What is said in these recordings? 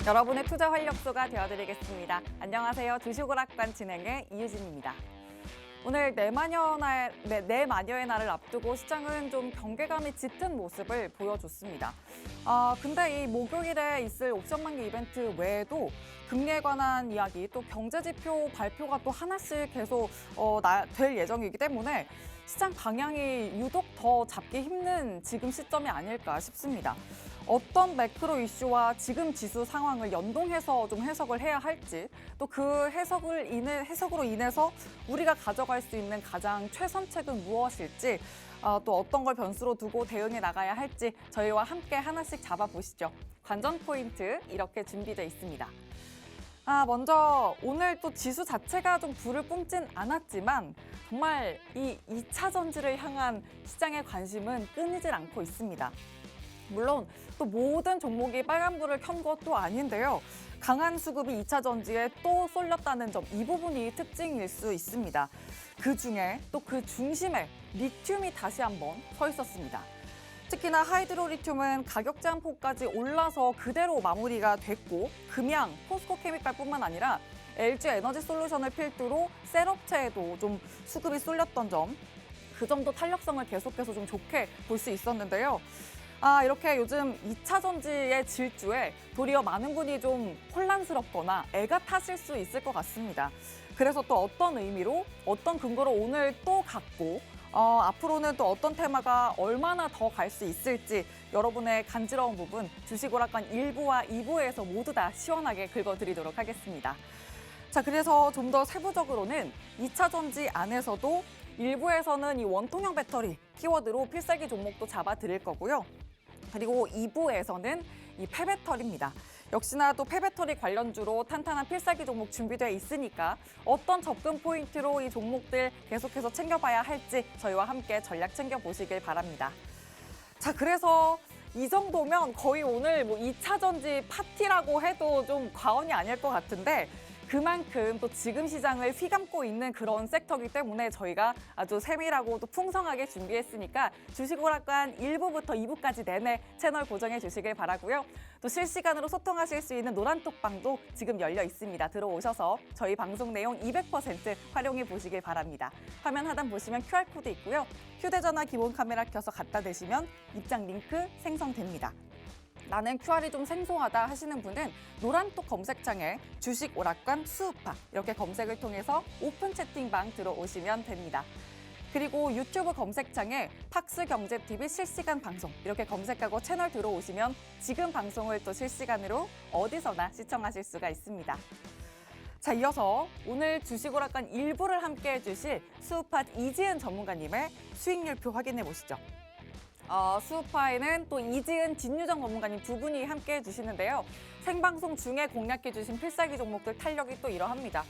여러분의 투자 활력소가 되어드리겠습니다. 안녕하세요. 주식오락관 진행의 이유진입니다. 오늘 내마녀의 날을 앞두고 시장은 좀 경계감이 짙은 모습을 보여줬습니다. 근데 이 목요일에 있을 옵션 만기 이벤트 외에도 금리에 관한 이야기, 또 경제지표 발표가 또 하나씩 계속 될 예정이기 때문에 시장 방향이 유독 더 잡기 힘든 지금 시점이 아닐까 싶습니다. 어떤 매크로 이슈와 지금 지수 상황을 연동해서 좀 해석을 해야 할지, 또 그 해석으로 인해서 우리가 가져갈 수 있는 가장 최선책은 무엇일지, 또 어떤 걸 변수로 두고 대응해 나가야 할지 저희와 함께 하나씩 잡아보시죠. 관전 포인트 이렇게 준비되어 있습니다. 먼저 오늘 또 지수 자체가 좀 불을 뿜진 않았지만 정말 이 2차 전지를 향한 시장의 관심은 끊이질 않고 있습니다. 물론 또 모든 종목이 빨간불을 켠 것도 아닌데요. 강한 수급이 2차 전지에 또 쏠렸다는 점, 이 부분이 특징일 수 있습니다. 그중에 또 그 중심에 리튬이 다시 한번 서 있었습니다. 특히나 하이드로리튬은 가격 제한폭까지 올라서 그대로 마무리가 됐고, 금양, 포스코케미칼뿐만 아니라 LG 에너지솔루션을 필두로 셀업체에도 좀 수급이 쏠렸던 점, 그 점도 탄력성을 계속해서 좀 좋게 볼 수 있었는데요. 이렇게 요즘 2차 전지의 질주에 도리어 많은 분이 좀 혼란스럽거나 애가 타실 수 있을 것 같습니다. 그래서 또 어떤 의미로, 어떤 근거로 오늘 또 갖고 앞으로는 또 어떤 테마가 얼마나 더 갈 수 있을지 여러분의 간지러운 부분 주식오락관 1부와 2부에서 모두 다 시원하게 긁어드리도록 하겠습니다. 자, 그래서 좀 더 세부적으로는 2차 전지 안에서도 1부에서는 이 원통형 배터리 키워드로 필살기 종목도 잡아드릴 거고요. 그리고 2부에서는 이 폐배터리입니다. 역시나 또 폐배터리 관련주로 탄탄한 필살기 종목 준비되어 있으니까 어떤 접근 포인트로 이 종목들 계속해서 챙겨봐야 할지 저희와 함께 전략 챙겨보시길 바랍니다. 자, 그래서 이 정도면 거의 오늘 2차 전지 파티라고 해도 좀 과언이 아닐 것 같은데, 그만큼 또 지금 시장을 휘감고 있는 그런 섹터이기 때문에 저희가 아주 세밀하고 또 풍성하게 준비했으니까 주식오락관 1부부터 2부까지 내내 채널 고정해 주시길 바라고요. 또 실시간으로 소통하실 수 있는 노란톡방도 지금 열려 있습니다. 들어오셔서 저희 방송 내용 200% 활용해 보시길 바랍니다. 화면 하단 보시면 QR코드 있고요. 휴대전화 기본 카메라 켜서 갖다 대시면 입장 링크 생성됩니다. 나는 QR이 좀 생소하다 하시는 분은 노란톡 검색창에 주식 오락관 수우파 이렇게 검색을 통해서 오픈 채팅방 들어오시면 됩니다. 그리고 유튜브 검색창에 팍스경제TV 실시간 방송 이렇게 검색하고 채널 들어오시면 지금 방송을 또 실시간으로 어디서나 시청하실 수가 있습니다. 자, 이어서 오늘 주식오락관 1부를 함께 해주실 수우파 이지은 전문가님의 수익률표 확인해 보시죠. 수우파에는 또 이지은, 진유정 전문가님 두 분이 함께 해주시는데요. 생방송 중에 공략해주신 필살기 종목들 탄력이 또 이러합니다.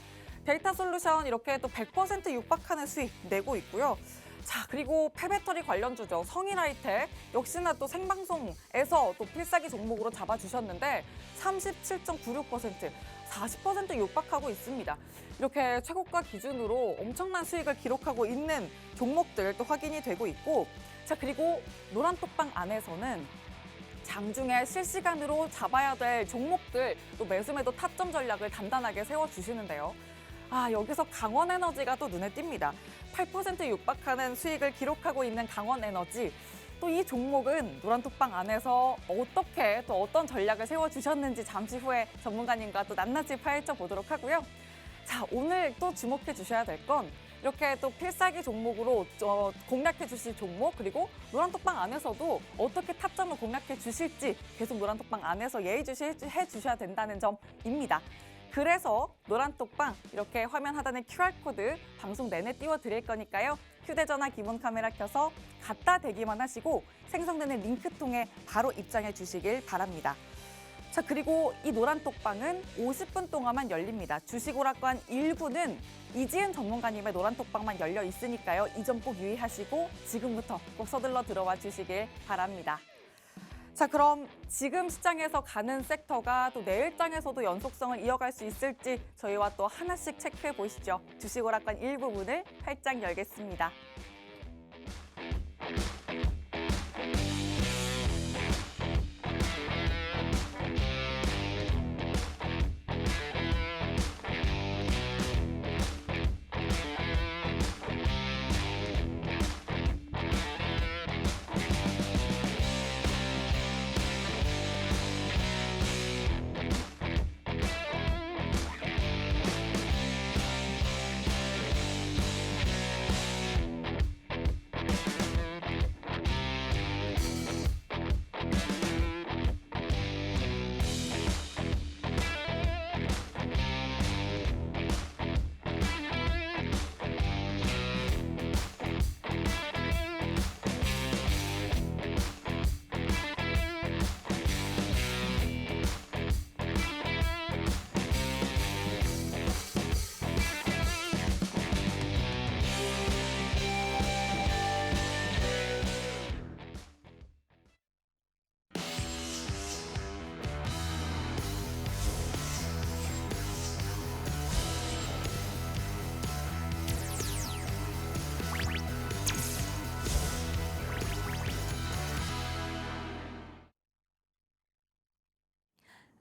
데이터 솔루션 이렇게 또 100% 육박하는 수익 내고 있고요. 자, 그리고 폐배터리 관련주죠. 성일하이텍 역시나 또 생방송에서 또 필살기 종목으로 잡아주셨는데 37.96%, 40% 육박하고 있습니다. 이렇게 최고가 기준으로 엄청난 수익을 기록하고 있는 종목들 또 확인이 되고 있고, 자, 그리고 노란톡방 안에서는 장중에 실시간으로 잡아야 될 종목들 또 매수매도 타점 전략을 단단하게 세워주시는데요. 여기서 강원에너지가 또 눈에 띕니다. 8% 육박하는 수익을 기록하고 있는 강원에너지. 또 이 종목은 노란톡방 안에서 어떻게 또 어떤 전략을 세워주셨는지 잠시 후에 전문가님과 또 낱낱이 파헤쳐 보도록 하고요. 자, 오늘 또 주목해 주셔야 될 건 이렇게 또 필살기 종목으로 공략해 주실 종목, 그리고 노란톡방 안에서도 어떻게 타점을 공략해 주실지 계속 노란톡방 안에서 예의주시해 주셔야 된다는 점입니다. 그래서 노란톡방 이렇게 화면 하단에 QR코드 방송 내내 띄워드릴 거니까요. 휴대전화 기본 카메라 켜서 갖다 대기만 하시고 생성되는 링크 통해 바로 입장해 주시길 바랍니다. 자, 그리고 이 노란톡방은 50분 동안만 열립니다. 주식오락관 1부는 이지은 전문가님의 노란톡방만 열려 있으니까요. 이 점 꼭 유의하시고 지금부터 꼭 서둘러 들어와 주시길 바랍니다. 자, 그럼 지금 시장에서 가는 섹터가 또 내일장에서도 연속성을 이어갈 수 있을지 저희와 또 하나씩 체크해 보시죠. 주식오락관 1부분을 활짝 열겠습니다.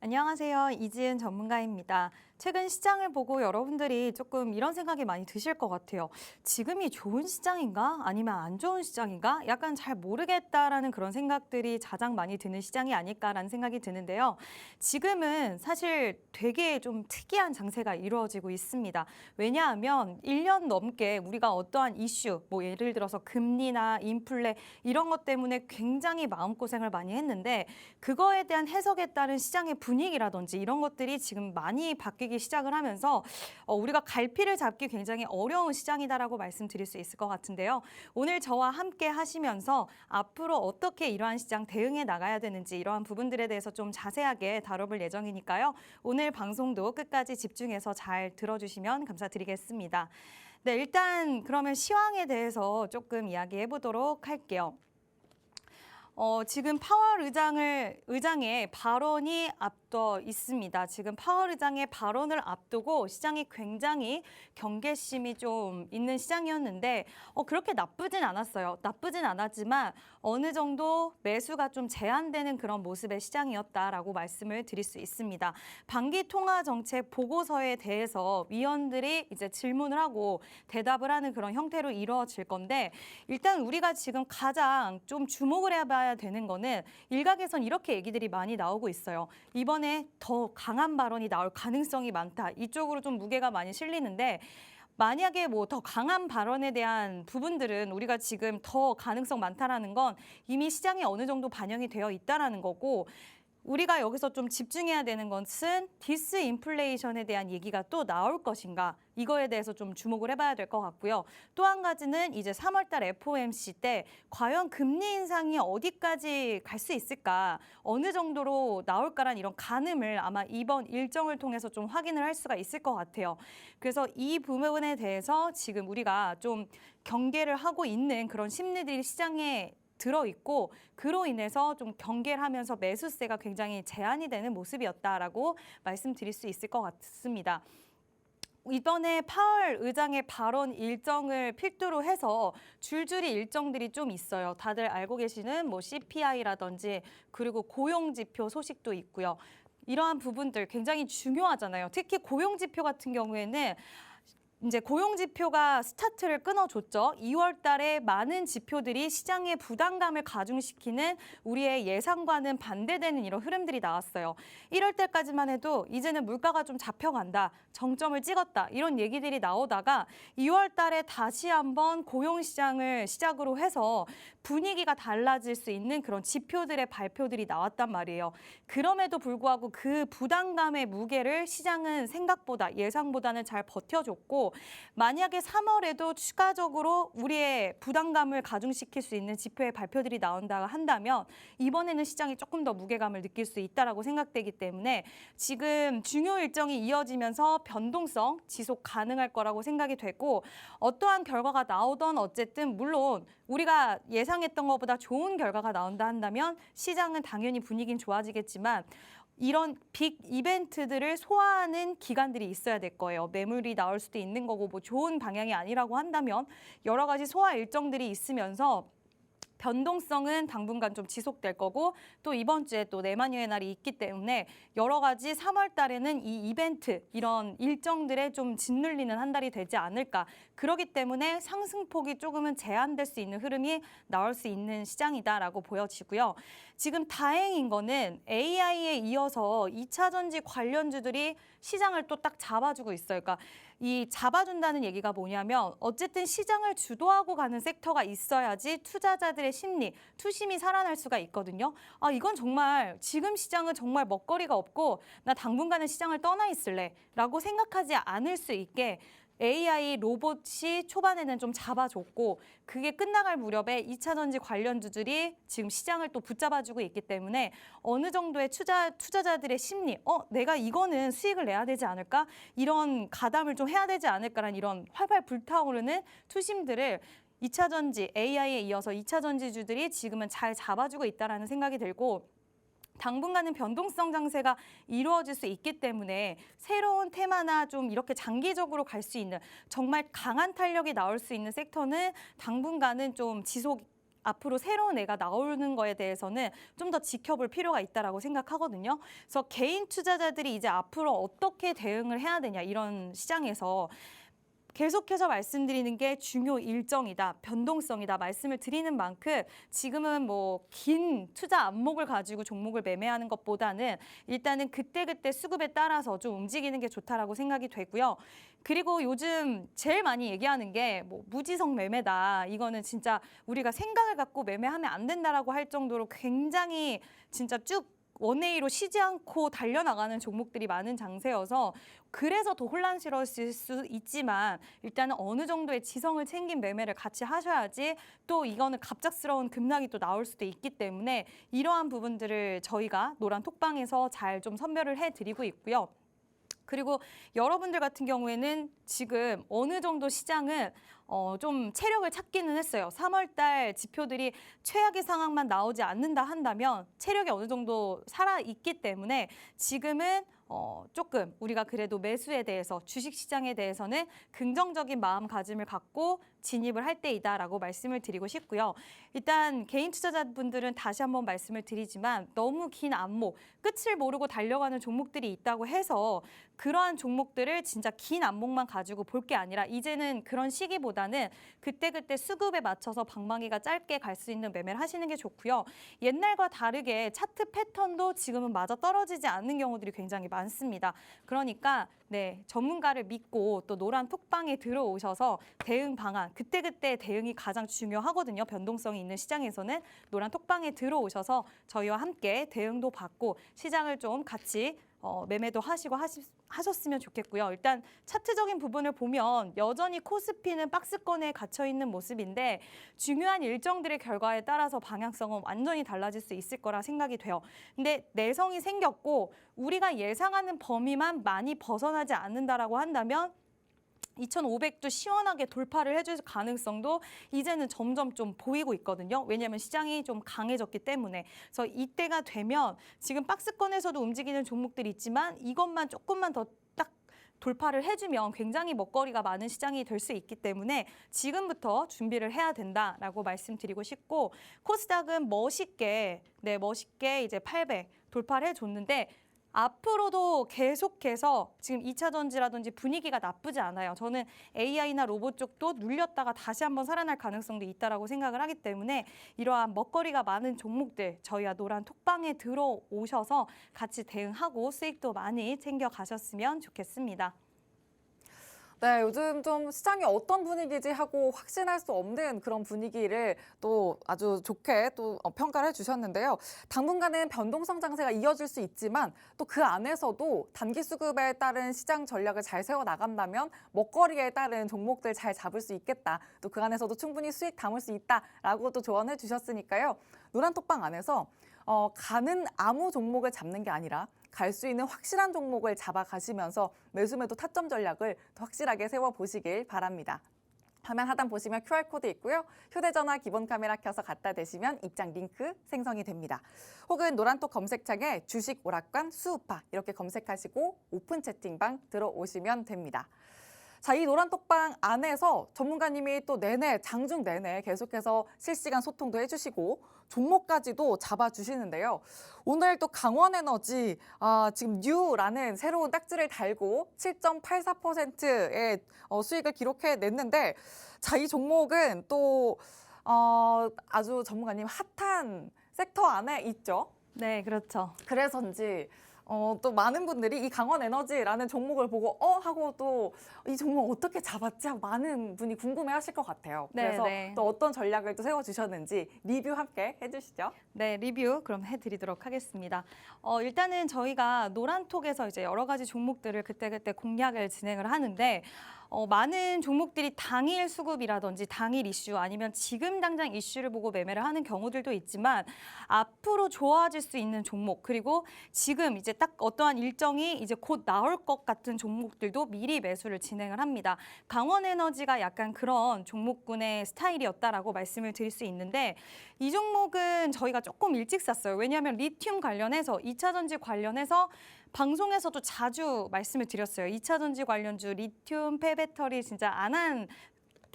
안녕하세요. 이지은 전문가입니다. 최근 시장을 보고 여러분들이 조금 이런 생각이 많이 드실 것 같아요. 지금이 좋은 시장인가? 아니면 안 좋은 시장인가? 약간 잘 모르겠다라는 그런 생각들이 가장 많이 드는 시장이 아닐까라는 생각이 드는데요. 지금은 사실 되게 좀 특이한 장세가 이루어지고 있습니다. 왜냐하면 1년 넘게 우리가 어떠한 이슈, 뭐 예를 들어서 금리나 인플레 이런 것 때문에 굉장히 마음고생을 많이 했는데 그거에 대한 해석에 따른 시장의 분위기라든지 이런 것들이 지금 많이 바뀌기 시작을 하면서 우리가 갈피를 잡기 굉장히 어려운 시장이다라고 말씀드릴 수 있을 것 같은데요. 오늘 저와 함께 하시면서 앞으로 어떻게 이러한 시장 대응해 나가야 되는지 이러한 부분들에 대해서 좀 자세하게 다뤄볼 예정이니까요. 오늘 방송도 끝까지 집중해서 잘 들어주시면 감사드리겠습니다. 네, 일단 그러면 시황에 대해서 조금 이야기해 보도록 할게요. 지금 파월 의장의 발언이 앞서 있습니다. 지금 파월 의장의 발언을 앞두고 시장이 굉장히 경계심이 좀 있는 시장이었는데 그렇게 나쁘진 않았어요. 나쁘진 않았지만 어느 정도 매수가 좀 제한되는 그런 모습의 시장이었다라고 말씀을 드릴 수 있습니다. 반기통화정책 보고서에 대해서 위원들이 이제 질문을 하고 대답을 하는 그런 형태로 이루어질 건데 일단 우리가 지금 가장 좀 주목을 해봐야 되는 거는 일각에선 이렇게 얘기들이 많이 나오고 있어요. 이번에 더 강한 발언이 나올 가능성이 많다. 이쪽으로 좀 무게가 많이 실리는데 만약에 뭐 더 강한 발언에 대한 부분들은 우리가 지금 더 가능성 많다라는 건 이미 시장에 어느 정도 반영이 되어 있다라는 거고 우리가 여기서 좀 집중해야 되는 것은 디스인플레이션에 대한 얘기가 또 나올 것인가 이거에 대해서 좀 주목을 해봐야 될 것 같고요. 또 한 가지는 이제 3월달 FOMC 때 과연 금리 인상이 어디까지 갈 수 있을까 어느 정도로 나올까라는 이런 가늠을 아마 이번 일정을 통해서 좀 확인을 할 수가 있을 것 같아요. 그래서 이 부분에 대해서 지금 우리가 좀 경계를 하고 있는 그런 심리들이 시장에 들어있고 그로 인해서 좀 경계를 하면서 매수세가 굉장히 제한이 되는 모습이었다라고 말씀드릴 수 있을 것 같습니다. 이번에 파월 의장의 발언 일정을 필두로 해서 줄줄이 일정들이 좀 있어요. 다들 알고 계시는 뭐 CPI라든지 그리고 고용지표 소식도 있고요. 이러한 부분들 굉장히 중요하잖아요. 특히 고용지표 같은 경우에는 이제 고용지표가 스타트를 끊어줬죠. 2월 달에 많은 지표들이 시장의 부담감을 가중시키는 우리의 예상과는 반대되는 이런 흐름들이 나왔어요. 1월 달까지만 해도 이제는 물가가 좀 잡혀간다, 정점을 찍었다 이런 얘기들이 나오다가 2월 달에 다시 한번 고용시장을 시작으로 해서 분위기가 달라질 수 있는 그런 지표들의 발표들이 나왔단 말이에요. 그럼에도 불구하고 그 부담감의 무게를 시장은 생각보다 예상보다는 잘 버텨줬고 만약에 3월에도 추가적으로 우리의 부담감을 가중시킬 수 있는 지표의 발표들이 나온다 한다면 이번에는 시장이 조금 더 무게감을 느낄 수 있다라고 생각되기 때문에 지금 중요 일정이 이어지면서 변동성 지속 가능할 거라고 생각이 되고 어떠한 결과가 나오던 어쨌든 물론 우리가 예상했던 것보다 좋은 결과가 나온다 한다면 시장은 당연히 분위기는 좋아지겠지만 이런 빅 이벤트들을 소화하는 기간들이 있어야 될 거예요. 매물이 나올 수도 있는 거고 뭐 좋은 방향이 아니라고 한다면 여러 가지 소화 일정들이 있으면서 변동성은 당분간 좀 지속될 거고 또 이번 주에 또 내마녀의 날이 있기 때문에 여러 가지 3월 달에는 이 이벤트 이런 일정들에 좀 짓눌리는 한 달이 되지 않을까. 그렇기 때문에 상승폭이 조금은 제한될 수 있는 흐름이 나올 수 있는 시장이다라고 보여지고요. 지금 다행인 거는 AI에 이어서 2차 전지 관련주들이 시장을 또 딱 잡아주고 있어요. 그러니까 이 잡아준다는 얘기가 뭐냐면 어쨌든 시장을 주도하고 가는 섹터가 있어야지 투자자들의 심리, 투심이 살아날 수가 있거든요. 이건 정말 지금 시장은 정말 먹거리가 없고 나 당분간은 시장을 떠나 있을래 라고 생각하지 않을 수 있게 AI 로봇이 초반에는 좀 잡아줬고 그게 끝나갈 무렵에 2차 전지 관련주들이 지금 시장을 또 붙잡아주고 있기 때문에 어느 정도의 투자자들의 심리, 내가 이거는 수익을 내야 되지 않을까? 이런 가담을 좀 해야 되지 않을까라는 이런 활발 불타오르는 투심들을 2차 전지, AI에 이어서 2차 전지주들이 지금은 잘 잡아주고 있다는 생각이 들고 당분간은 변동성 장세가 이루어질 수 있기 때문에 새로운 테마나 좀 이렇게 장기적으로 갈 수 있는 정말 강한 탄력이 나올 수 있는 섹터는 당분간은 좀 지속 앞으로 새로운 애가 나오는 거에 대해서는 좀 더 지켜볼 필요가 있다라고 생각하거든요. 그래서 개인 투자자들이 이제 앞으로 어떻게 대응을 해야 되냐 이런 시장에서 계속해서 말씀드리는 게 중요 일정이다, 변동성이다 말씀을 드리는 만큼 지금은 뭐 긴 투자 안목을 가지고 종목을 매매하는 것보다는 일단은 그때그때 수급에 따라서 좀 움직이는 게 좋다라고 생각이 되고요. 그리고 요즘 제일 많이 얘기하는 게 뭐 무지성 매매다. 이거는 진짜 우리가 생각을 갖고 매매하면 안 된다라고 할 정도로 굉장히 진짜 쭉 원웨이로 쉬지 않고 달려나가는 종목들이 많은 장세여서 그래서 더 혼란스러웠을 수 있지만 일단은 어느 정도의 지성을 챙긴 매매를 같이 하셔야지 또 이거는 갑작스러운 급락이 또 나올 수도 있기 때문에 이러한 부분들을 저희가 노란 톡방에서 잘 좀 선별을 해드리고 있고요. 그리고 여러분들 같은 경우에는 지금 어느 정도 시장은 좀 체력을 찾기는 했어요. 3월 달 지표들이 최악의 상황만 나오지 않는다 한다면 체력이 어느 정도 살아있기 때문에 지금은 조금 우리가 그래도 매수에 대해서 주식시장에 대해서는 긍정적인 마음가짐을 갖고 진입을 할 때이다라고 말씀을 드리고 싶고요. 일단 개인 투자자분들은 다시 한번 말씀을 드리지만 너무 긴 안목, 끝을 모르고 달려가는 종목들이 있다고 해서 그러한 종목들을 진짜 긴 안목만 가지고 볼 게 아니라 이제는 그런 시기보다는 그때그때 수급에 맞춰서 방망이가 짧게 갈 수 있는 매매를 하시는 게 좋고요. 옛날과 다르게 차트 패턴도 지금은 맞아 떨어지지 않는 경우들이 굉장히 많습니다. 그러니까 네, 전문가를 믿고 또 노란 톡방에 들어오셔서 대응 방안, 그때그때 대응이 가장 중요하거든요. 변동성이 있는 시장에서는 노란 톡방에 들어오셔서 저희와 함께 대응도 받고 시장을 좀 같이 매매도 하시고 하셨으면 좋겠고요. 일단 차트적인 부분을 보면 여전히 코스피는 박스권에 갇혀 있는 모습인데 중요한 일정들의 결과에 따라서 방향성은 완전히 달라질 수 있을 거라 생각이 돼요. 근데 내성이 생겼고 우리가 예상하는 범위만 많이 벗어나지 않는다라고 한다면 2,500도 시원하게 돌파를 해줄 가능성도 이제는 점점 좀 보이고 있거든요. 왜냐하면 시장이 좀 강해졌기 때문에. 그래서 이때가 되면 지금 박스권에서도 움직이는 종목들이 있지만 이것만 조금만 더 딱 돌파를 해주면 굉장히 먹거리가 많은 시장이 될 수 있기 때문에 지금부터 준비를 해야 된다라고 말씀드리고 싶고 코스닥은 멋있게 이제 800 돌파를 해줬는데 앞으로도 계속해서 지금 2차 전지라든지 분위기가 나쁘지 않아요. 저는 AI나 로봇 쪽도 눌렸다가 다시 한번 살아날 가능성도 있다라고 생각을 하기 때문에 이러한 먹거리가 많은 종목들 저희와 노란 톡방에 들어오셔서 같이 대응하고 수익도 많이 챙겨가셨으면 좋겠습니다. 네, 요즘 좀 시장이 어떤 분위기지 하고 확신할 수 없는 그런 분위기를 또 아주 좋게 또 평가를 해주셨는데요. 당분간은 변동성 장세가 이어질 수 있지만 또 그 안에서도 단기 수급에 따른 시장 전략을 잘 세워 나간다면 먹거리에 따른 종목들 잘 잡을 수 있겠다. 또 그 안에서도 충분히 수익 담을 수 있다라고 또 조언해 주셨으니까요. 노란 톡방 안에서 가는 아무 종목을 잡는 게 아니라 갈 수 있는 확실한 종목을 잡아가시면서 매수매도 타점 전략을 더 확실하게 세워보시길 바랍니다. 화면 하단 보시면 QR코드 있고요. 휴대전화 기본 카메라 켜서 갖다 대시면 입장 링크 생성이 됩니다. 혹은 노란톡 검색창에 주식 오락관 수우파 이렇게 검색하시고 오픈 채팅방 들어오시면 됩니다. 자, 이 노란톡방 안에서 전문가님이 또 장중 내내 계속해서 실시간 소통도 해주시고 종목까지도 잡아주시는데요. 오늘 또 강원에너지 지금 뉴라는 새로운 딱지를 달고 7.84%의 수익을 기록해냈는데 자, 이 종목은 또 아주 전문가님 핫한 섹터 안에 있죠. 네, 그렇죠. 그래서인지 또 많은 분들이 이 강원에너지라는 종목을 보고 하고 또 이 종목 어떻게 잡았지 하고 많은 분이 궁금해하실 것 같아요. 그래서 네. 또 어떤 전략을 또 세워주셨는지 리뷰 함께 해주시죠. 네, 리뷰 그럼 해드리도록 하겠습니다. 일단은 저희가 노란톡에서 이제 여러 가지 종목들을 그때그때 공략을 진행을 하는데 많은 종목들이 당일 수급이라든지 당일 이슈 아니면 지금 당장 이슈를 보고 매매를 하는 경우들도 있지만 앞으로 좋아질 수 있는 종목 그리고 지금 이제 딱 어떠한 일정이 이제 곧 나올 것 같은 종목들도 미리 매수를 진행을 합니다. 강원에너지가 약간 그런 종목군의 스타일이었다라고 말씀을 드릴 수 있는데 이 종목은 저희가 조금 일찍 샀어요. 왜냐하면 리튬 관련해서 2차 전지 관련해서 방송에서도 자주 말씀을 드렸어요. 2차 전지 관련주 리튬 폐배터리 진짜 안 한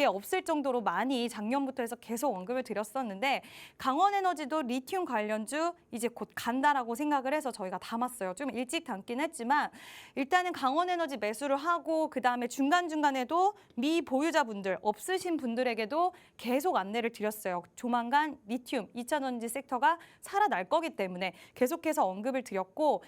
게 없을 정도로 많이 작년부터 해서 계속 언급을 드렸었는데 강원에너지도 리튬 관련주 이제 곧 간다라고 생각을 해서 저희가 담았어요. 좀 일찍 담긴 했지만 일단은 강원에너지 매수를 하고 그다음에 중간중간에도 미보유자분들 없으신 분들에게도 계속 안내를 드렸어요. 조만간 리튬, 2차전지 섹터가 살아날 거기 때문에 계속해서 언급을 드렸고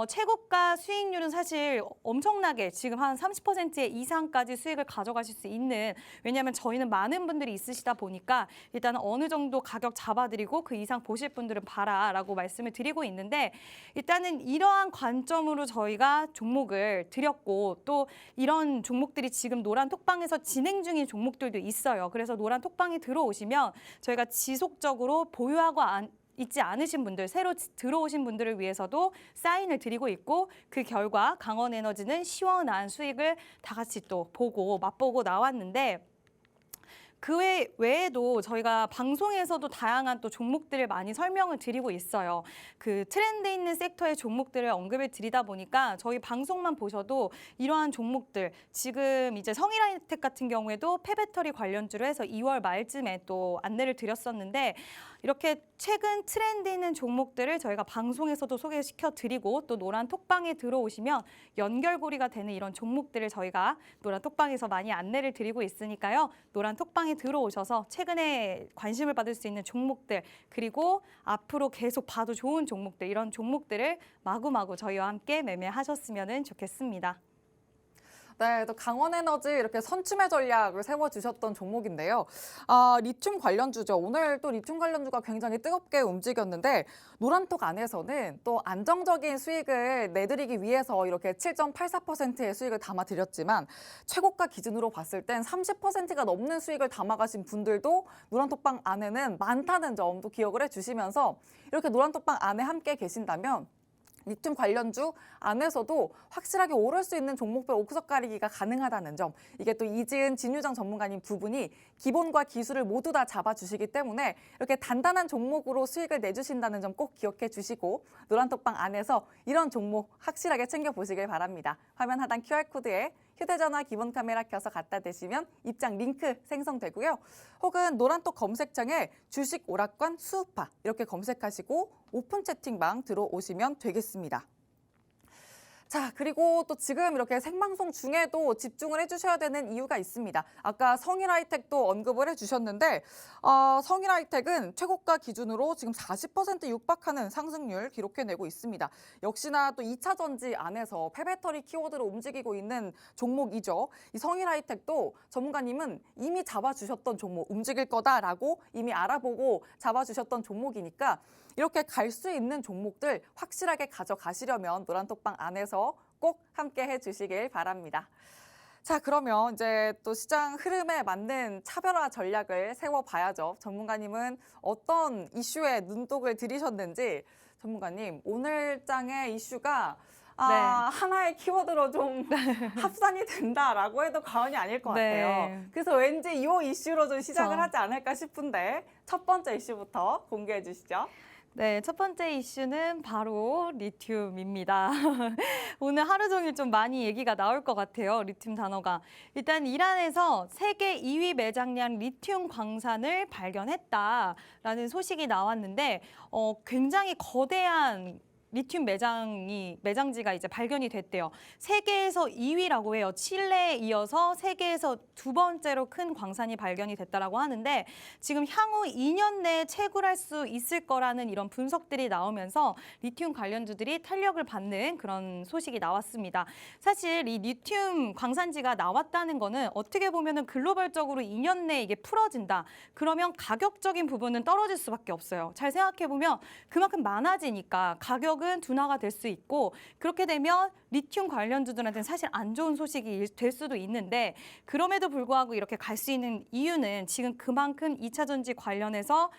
최고가 수익률은 사실 엄청나게 지금 한 30% 이상까지 수익을 가져가실 수 있는 왜냐하면 저희는 많은 분들이 있으시다 보니까 일단은 어느 정도 가격 잡아드리고 그 이상 보실 분들은 봐라라고 말씀을 드리고 있는데 일단은 이러한 관점으로 저희가 종목을 드렸고 또 이런 종목들이 지금 노란 톡방에서 진행 중인 종목들도 있어요. 그래서 노란 톡방에 들어오시면 저희가 지속적으로 보유하고 있지 않으신 분들, 새로 들어오신 분들을 위해서도 사인을 드리고 있고 그 결과 강원에너지는 시원한 수익을 다 같이 또 보고 맛보고 나왔는데 그 외에도 저희가 방송에서도 다양한 또 종목들을 많이 설명을 드리고 있어요. 그 트렌드 있는 섹터의 종목들을 언급을 드리다 보니까 저희 방송만 보셔도 이러한 종목들 지금 이제 성일하이텍 같은 경우에도 폐배터리 관련주로 해서 2월 말쯤에 또 안내를 드렸었는데 이렇게 최근 트렌드 있는 종목들을 저희가 방송에서도 소개시켜 드리고 또 노란 톡방에 들어오시면 연결고리가 되는 이런 종목들을 저희가 노란 톡방에서 많이 안내를 드리고 있으니까요. 노란 톡방에 들어오셔서 최근에 관심을 받을 수 있는 종목들 그리고 앞으로 계속 봐도 좋은 종목들 이런 종목들을 마구마구 저희와 함께 매매하셨으면 좋겠습니다. 네, 또 강원에너지 이렇게 선취매 전략을 세워주셨던 종목인데요. 리튬 관련주죠. 오늘 또 리튬 관련주가 굉장히 뜨겁게 움직였는데 노란톡 안에서는 또 안정적인 수익을 내드리기 위해서 이렇게 7.84%의 수익을 담아드렸지만 최고가 기준으로 봤을 땐 30%가 넘는 수익을 담아가신 분들도 노란톡방 안에는 많다는 점도 기억을 해주시면서 이렇게 노란톡방 안에 함께 계신다면 리튬 관련주 안에서도 확실하게 오를 수 있는 종목별 옥석 가리기가 가능하다는 점. 이게 또 이지은 진유정 전문가님 두 분이 기본과 기술을 모두 다 잡아주시기 때문에 이렇게 단단한 종목으로 수익을 내주신다는 점 꼭 기억해 주시고 노란톡방 안에서 이런 종목 확실하게 챙겨보시길 바랍니다. 화면 하단 QR코드에 휴대전화 기본 카메라 켜서 갖다 대시면 입장 링크 생성되고요. 혹은 노란톡 검색창에 주식 오락관 수우파 이렇게 검색하시고 오픈 채팅방 들어오시면 되겠습니다. 자, 그리고 또 지금 이렇게 생방송 중에도 집중을 해주셔야 되는 이유가 있습니다. 아까 성일하이텍도 언급을 해주셨는데 성일하이텍은 최고가 기준으로 지금 40% 육박하는 상승률 기록해내고 있습니다. 역시나 또 2차 전지 안에서 폐배터리 키워드로 움직이고 있는 종목이죠. 이 성일하이텍도 전문가님은 이미 잡아주셨던 종목, 움직일 거다라고 이미 알아보고 잡아주셨던 종목이니까 이렇게 갈 수 있는 종목들 확실하게 가져가시려면 노란톡방 안에서 꼭 함께 해주시길 바랍니다. 자, 그러면 이제 또 시장 흐름에 맞는 차별화 전략을 세워봐야죠. 전문가님은 어떤 이슈에 눈독을 들이셨는지 전문가님 오늘 장의 이슈가 하나의 키워드로 좀 합산이 된다라고 해도 과언이 아닐 것 같아요. 그래서 왠지 이 이슈로 좀 시작을 하지 않을까 싶은데 첫 번째 이슈부터 공개해 주시죠. 네, 첫 번째 이슈는 바로 리튬입니다. 오늘 하루 종일 좀 많이 얘기가 나올 것 같아요, 리튬 단어가. 일단 이란에서 세계 2위 매장량 리튬 광산을 발견했다라는 소식이 나왔는데 굉장히 거대한 리튬 매장지가 이제 발견이 됐대요. 세계에서 2위라고 해요. 칠레에 이어서 세계에서 두 번째로 큰 광산이 발견이 됐다라고 하는데 지금 향후 2년 내에 채굴할 수 있을 거라는 이런 분석들이 나오면서 리튬 관련주들이 탄력을 받는 그런 소식이 나왔습니다. 사실 이 리튬 광산지가 나왔다는 거는 어떻게 보면은 글로벌적으로 2년 내에 이게 풀어진다. 그러면 가격적인 부분은 떨어질 수밖에 없어요. 잘 생각해 보면 그만큼 많아지니까 가격은 둔화가 될 수 있고 그렇게 되면 리튬 관련주들한테는 사실 안 좋은 소식이 될 수도 있는데 그럼에도 불구하고 이렇게 갈 수 있는 이유는 지금 그만큼 2차 전지 관련해서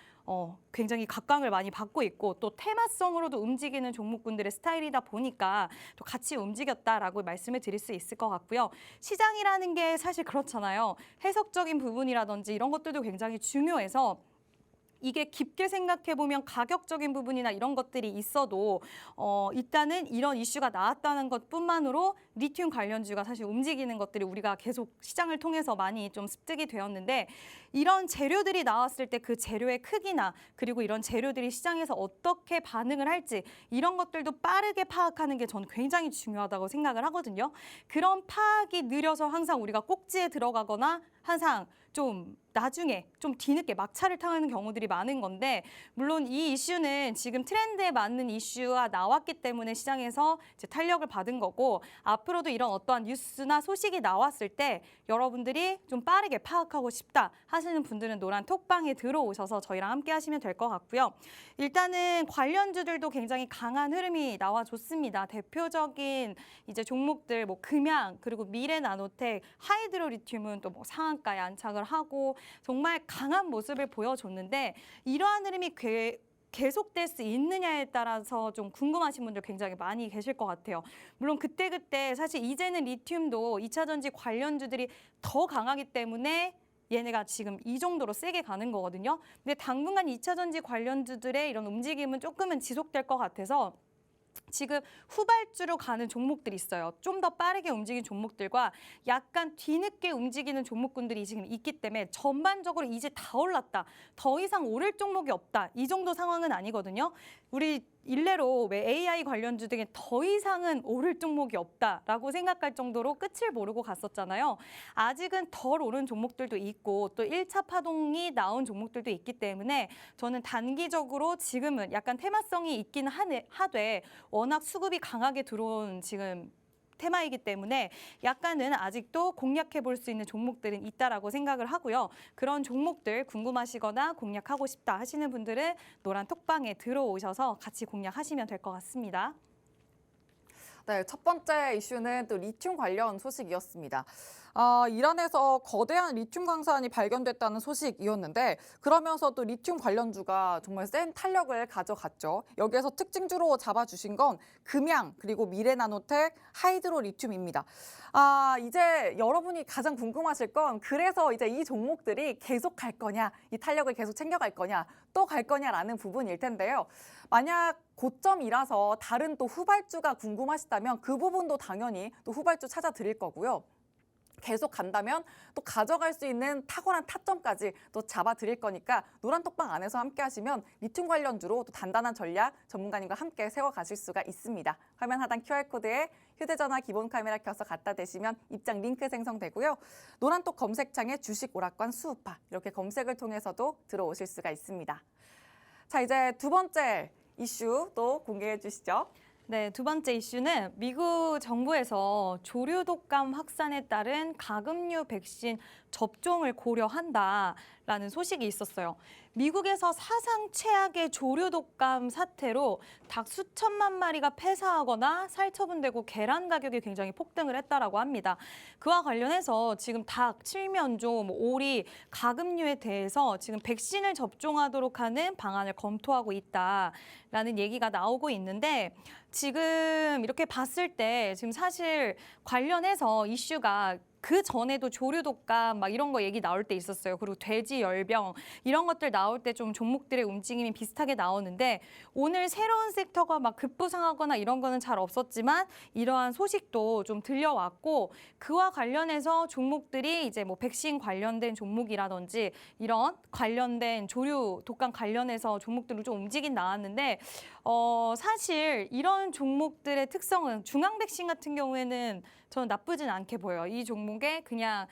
굉장히 각광을 많이 받고 있고 또 테마성으로도 움직이는 종목군들의 스타일이다 보니까 또 같이 움직였다라고 말씀을 드릴 수 있을 것 같고요. 시장이라는 게 사실 그렇잖아요. 해석적인 부분이라든지 이런 것들도 굉장히 중요해서 이게 깊게 생각해 보면 가격적인 부분이나 이런 것들이 있어도 일단은 이런 이슈가 나왔다는 것뿐만으로 리튬 관련주가 사실 움직이는 것들이 우리가 계속 시장을 통해서 많이 좀 습득이 되었는데 이런 재료들이 나왔을 때 그 재료의 크기나 그리고 이런 재료들이 시장에서 어떻게 반응을 할지 이런 것들도 빠르게 파악하는 게 저는 굉장히 중요하다고 생각을 하거든요. 그런 파악이 느려서 항상 우리가 꼭지에 들어가거나 항상 좀 나중에 좀 뒤늦게 막차를 타는 경우들이 많은 건데 물론 이 이슈는 지금 트렌드에 맞는 이슈가 나왔기 때문에 시장에서 이제 탄력을 받은 거고 앞으로도 이런 어떠한 뉴스나 소식이 나왔을 때 여러분들이 좀 빠르게 파악하고 싶다 하시는 분들은 노란 톡방에 들어오셔서 저희랑 함께 하시면 될 것 같고요. 일단은 관련주들도 굉장히 강한 흐름이 나와줬습니다. 대표적인 이제 종목들 뭐 금양 그리고 미래나노텍, 하이드로리튬은 또 뭐 상한가에 안착을 하고 정말 강한 모습을 보여줬는데 이러한 흐름이 계속될 수 있느냐에 따라서 좀 궁금하신 분들 굉장히 많이 계실 것 같아요. 물론 그때그때 사실 이제는 리튬도 2차 전지 관련주들이 더 강하기 때문에 얘네가 지금 이 정도로 세게 가는 거거든요. 근데 당분간 2차 전지 관련주들의 이런 움직임은 조금은 지속될 것 같아서 지금 후발주로 가는 종목들이 있어요. 좀 더 빠르게 움직이는 종목들과 약간 뒤늦게 움직이는 종목군들이 지금 있기 때문에 전반적으로 이제 다 올랐다. 더 이상 오를 종목이 없다. 이 정도 상황은 아니거든요. 우리 일례로 왜 AI 관련주 등에 더 이상은 오를 종목이 없다라고 생각할 정도로 끝을 모르고 갔었잖아요. 아직은 덜 오른 종목들도 있고 또 1차 파동이 나온 종목들도 있기 때문에 저는 단기적으로 지금은 약간 테마성이 있긴 하되 워낙 수급이 강하게 들어온 지금 테마이기 때문에 약간은 아직도 공략해 볼 수 있는 종목들은 있다라고 생각을 하고요. 그런 종목들 궁금하시거나 공략하고 싶다 하시는 분들은 노란 톡방에 들어오셔서 같이 공략하시면 될 것 같습니다. 네, 첫 번째 이슈는 또 리튬 관련 소식이었습니다. 이란에서 거대한 리튬 광산이 발견됐다는 소식이었는데 그러면서 또 리튬 관련주가 정말 센 탄력을 가져갔죠. 여기에서 특징주로 잡아주신 건 금양 그리고 미래나노텍, 하이드로리튬입니다. 이제 여러분이 가장 궁금하실 건 그래서 이제 이 종목들이 계속 갈 거냐, 이 탄력을 계속 챙겨갈 거냐, 또 갈 거냐라는 부분일 텐데요. 만약 고점이라서 다른 또 후발주가 궁금하시다면 그 부분도 당연히 또 후발주 찾아드릴 거고요. 계속 간다면 또 가져갈 수 있는 탁월한 타점까지 또 잡아드릴 거니까 노란 톡방 안에서 함께 하시면 리튬 관련주로 또 단단한 전략 전문가님과 함께 세워가실 수가 있습니다. 화면 하단 QR코드에 휴대전화 기본 카메라 켜서 갖다 대시면 입장 링크 생성되고요. 노란톡 검색창에 주식 오락관 수우파 이렇게 검색을 통해서도 들어오실 수가 있습니다. 자, 이제 두 번째 이슈 또 공개해 주시죠. 네, 두 번째 이슈는 미국 정부에서 조류 독감 확산에 따른 가금류 백신 접종을 고려한다라는 소식이 있었어요. 미국에서 사상 최악의 조류 독감 사태로 닭 수천만 마리가 폐사하거나 살처분되고 계란 가격이 굉장히 폭등을 했다라고 합니다. 그와 관련해서 지금 닭, 칠면조, 오리, 가금류에 대해서 지금 백신을 접종하도록 하는 방안을 검토하고 있다라는 얘기가 나오고 있는데 지금 이렇게 봤을 때 지금 사실 관련해서 이슈가 그 전에도 조류 독감 막 이런 거 얘기 나올 때 있었어요. 그리고 돼지 열병 이런 것들 나올 때 좀 종목들의 움직임이 비슷하게 나오는데 오늘 새로운 섹터가 막 급부상하거나 이런 거는 잘 없었지만 이러한 소식도 좀 들려왔고 그와 관련해서 종목들이 이제 뭐 백신 관련된 종목이라든지 이런 관련된 조류 독감 관련해서 종목들을 좀 움직임 나왔는데 사실 이런 종목들의 특성은 중앙 백신 같은 경우에는 저는 나쁘진 않게 보여요. 이 종목에 그냥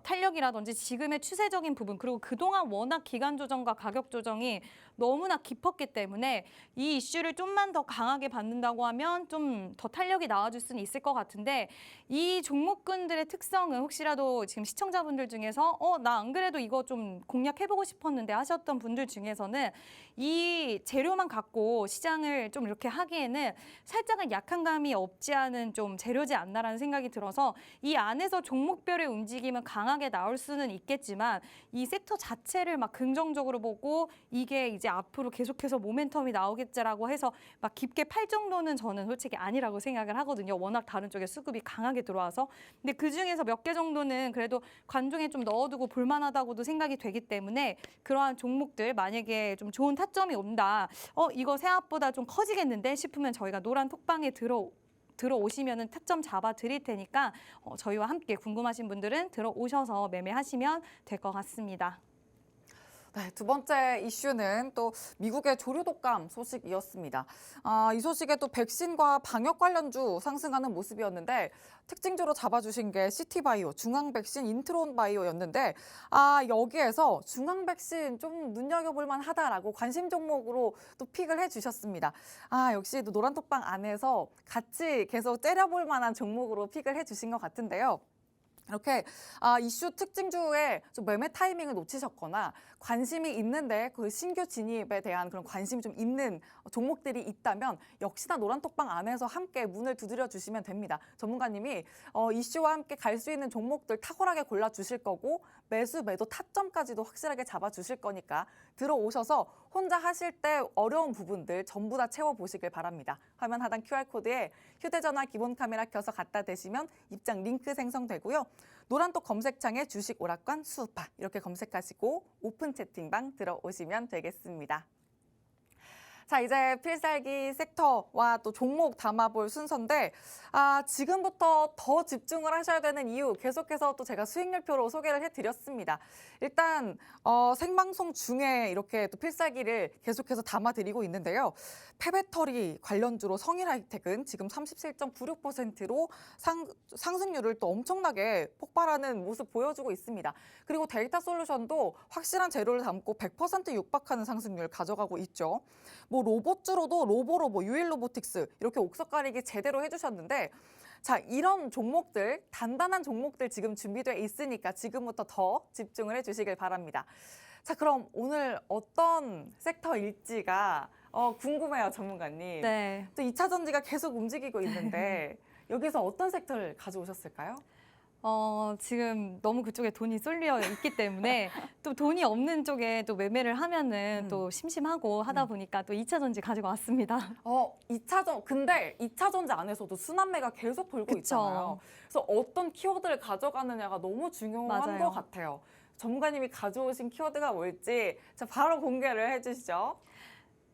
탄력이라든지 지금의 추세적인 부분 그리고 그동안 워낙 기간 조정과 가격 조정이 너무나 깊었기 때문에 이 이슈를 좀만 더 강하게 받는다고 하면 좀 더 탄력이 나와줄 수는 있을 것 같은데 이 종목군들의 특성은 혹시라도 지금 시청자분들 중에서 나 안 그래도 이거 좀 공략해보고 싶었는데 하셨던 분들 중에서는 이 재료만 갖고 시장 예상을 좀 이렇게 하기에는 살짝은 약한 감이 없지 않은 좀 재료지 않나라는 생각이 들어서 이 안에서 종목별의 움직임은 강하게 나올 수는 있겠지만 이 섹터 자체를 막 긍정적으로 보고 이게 이제 앞으로 계속해서 모멘텀이 나오겠지라고 해서 막 깊게 팔 정도는 저는 솔직히 아니라고 생각을 하거든요. 워낙 다른 쪽에 수급이 강하게 들어와서. 근데 그중에서 몇 개 정도는 그래도 관중에 좀 넣어두고 볼만하다고도 생각이 되기 때문에 그러한 종목들 만약에 좀 좋은 타점이 온다. 이거 생각보다 좀 커지겠는데 싶으면 저희가 노란 톡방에 들어오시면은 타점 잡아 드릴 테니까 저희와 함께 궁금하신 분들은 들어오셔서 매매하시면 될 것 같습니다. 네, 두 번째 이슈는 또 미국의 조류 독감 소식이었습니다. 이 소식에 또 백신과 방역 관련주 상승하는 모습이었는데 특징주로 잡아주신 게 시티바이오, 중앙백신, 인트론바이오였는데 여기에서 중앙백신 좀 눈여겨볼 만하다라고 관심 종목으로 또 픽을 해주셨습니다. 역시 또 노란톡방 안에서 같이 계속 째려볼 만한 종목으로 픽을 해주신 것 같은데요. 이렇게 이슈 특징주에 좀 매매 타이밍을 놓치셨거나 관심이 있는데 그 신규 진입에 대한 그런 관심이 좀 있는 종목들이 있다면 역시나 노란톡방 안에서 함께 문을 두드려 주시면 됩니다. 전문가님이 이슈와 함께 갈 수 있는 종목들 탁월하게 골라주실 거고 매수, 매도 타점까지도 확실하게 잡아주실 거니까 들어오셔서 혼자 하실 때 어려운 부분들 전부 다 채워보시길 바랍니다. 화면 하단 QR코드에 휴대전화 기본 카메라 켜서 갖다 대시면 입장 링크 생성되고요. 노란톡 검색창에 주식 오락관 수우파 이렇게 검색하시고 오픈 채팅방 들어오시면 되겠습니다. 자, 이제 필살기 섹터와 또 종목 담아볼 순서인데 지금부터 더 집중을 하셔야 되는 이유 계속해서 또 제가 수익률표로 소개를 해드렸습니다. 일단 생방송 중에 이렇게 또 필살기를 계속해서 담아드리고 있는데요. 폐배터리 관련주로 성일하이텍은 지금 37.96%로 상승률을 또 엄청나게 폭발하는 모습 보여주고 있습니다. 그리고 데이터솔루션도 확실한 재료를 담고 100% 육박하는 상승률 가져가고 있죠. 뭐 로봇주로도 로보로보, 유일로보틱스 이렇게 옥석 가리기 제대로 해주셨는데 자, 이런 종목들, 단단한 종목들 지금 준비되어 있으니까 지금부터 더 집중을 해주시길 바랍니다. 자, 그럼 오늘 어떤 섹터일지가 궁금해요, 전문가님. 네. 또 2차 전지가 계속 움직이고 있는데 여기서 어떤 섹터를 가져오셨을까요? 지금 너무 그쪽에 돈이 쏠려 있기 때문에 또 돈이 없는 쪽에 또 매매를 하면은 또 심심하고 하다 보니까 또 2차 전지 가지고 왔습니다. 근데 2차 전지 안에서도 순환매가 계속 돌고 그쵸. 있잖아요. 그래서 어떤 키워드를 가져가느냐가 너무 중요한 맞아요. 것 같아요. 전문가님이 가져오신 키워드가 뭘지 자, 바로 공개를 해주시죠.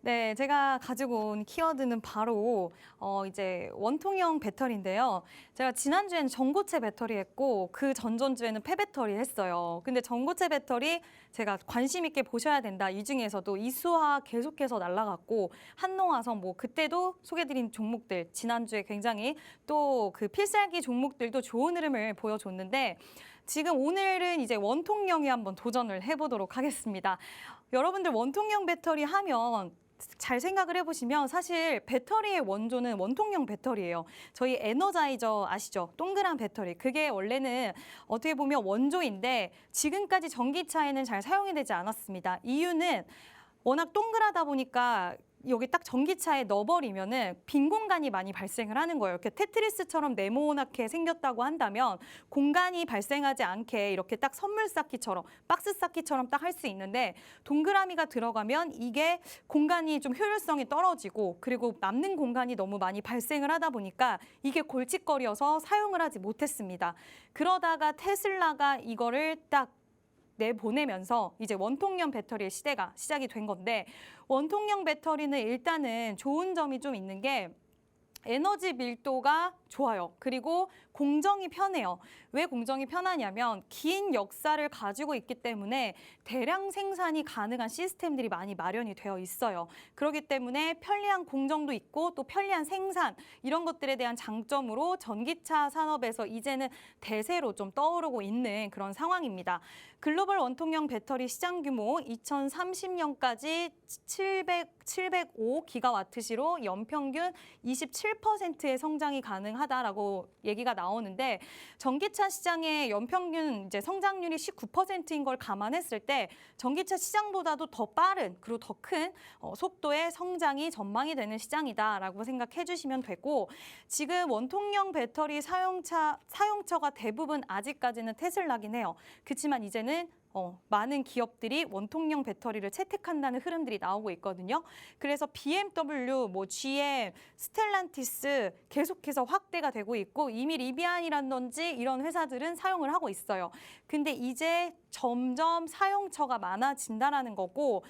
네, 제가 가지고 온 키워드는 바로 이제 원통형 배터리인데요. 제가 지난주에는 전고체 배터리 했고 그 전전주에는 폐배터리 했어요. 근데 전고체 배터리 제가 관심 있게 보셔야 된다. 이 중에서도 이수화 계속해서 날아갔고 한농화성 뭐 그때도 소개드린 종목들 지난주에 굉장히 또 그 필살기 종목들도 좋은 흐름을 보여줬는데 지금 오늘은 이제 원통형에 한번 도전을 해보도록 하겠습니다. 여러분들 원통형 배터리 하면 잘 생각을 해보시면 사실 배터리의 원조는 원통형 배터리예요. 저희 에너자이저 아시죠? 동그란 배터리. 그게 원래는 어떻게 보면 원조인데 지금까지 전기차에는 잘 사용이 되지 않았습니다. 이유는 워낙 동그라다 보니까 여기 딱 전기차에 넣어버리면은 빈 공간이 많이 발생을 하는 거예요. 이렇게 테트리스처럼 네모나게 생겼다고 한다면 공간이 발생하지 않게 이렇게 딱 선물 쌓기처럼 박스 쌓기처럼 딱 할 수 있는데 동그라미가 들어가면 이게 공간이 좀 효율성이 떨어지고 그리고 남는 공간이 너무 많이 발생을 하다 보니까 이게 골칫거리여서 사용을 하지 못했습니다. 그러다가 테슬라가 이거를 딱 내보내면서 이제 원통형 배터리의 시대가 시작이 된 건데 원통형 배터리는 일단은 좋은 점이 좀 있는 게 에너지 밀도가 좋아요. 그리고 공정이 편해요. 왜 공정이 편하냐면 긴 역사를 가지고 있기 때문에 대량 생산이 가능한 시스템들이 많이 마련이 되어 있어요. 그렇기 때문에 편리한 공정도 있고 또 편리한 생산 이런 것들에 대한 장점으로 전기차 산업에서 이제는 대세로 좀 떠오르고 있는 그런 상황입니다. 글로벌 원통형 배터리 시장 규모 2030년까지 705 기가와트시로 연평균 27% 7%의 성장이 가능하다라고 얘기가 나오는데 전기차 시장의 연평균 이제 성장률이 19%인 걸 감안했을 때 전기차 시장보다도 더 빠른 그리고 더 큰 속도의 성장이 전망이 되는 시장이다라고 생각해 주시면 되고 지금 원통형 배터리 사용처가 대부분 아직까지는 테슬라긴 해요. 그렇지만 이제는 많은 기업들이 원통형 배터리를 채택한다는 흐름들이 나오고 있거든요. 그래서 BMW, GM, 스텔란티스 계속해서 확대가 되고 있고 이미 리비안이라든지 이런 회사들은 사용을 하고 있어요. 근데 이제 점점 사용처가 많아진다라는 거고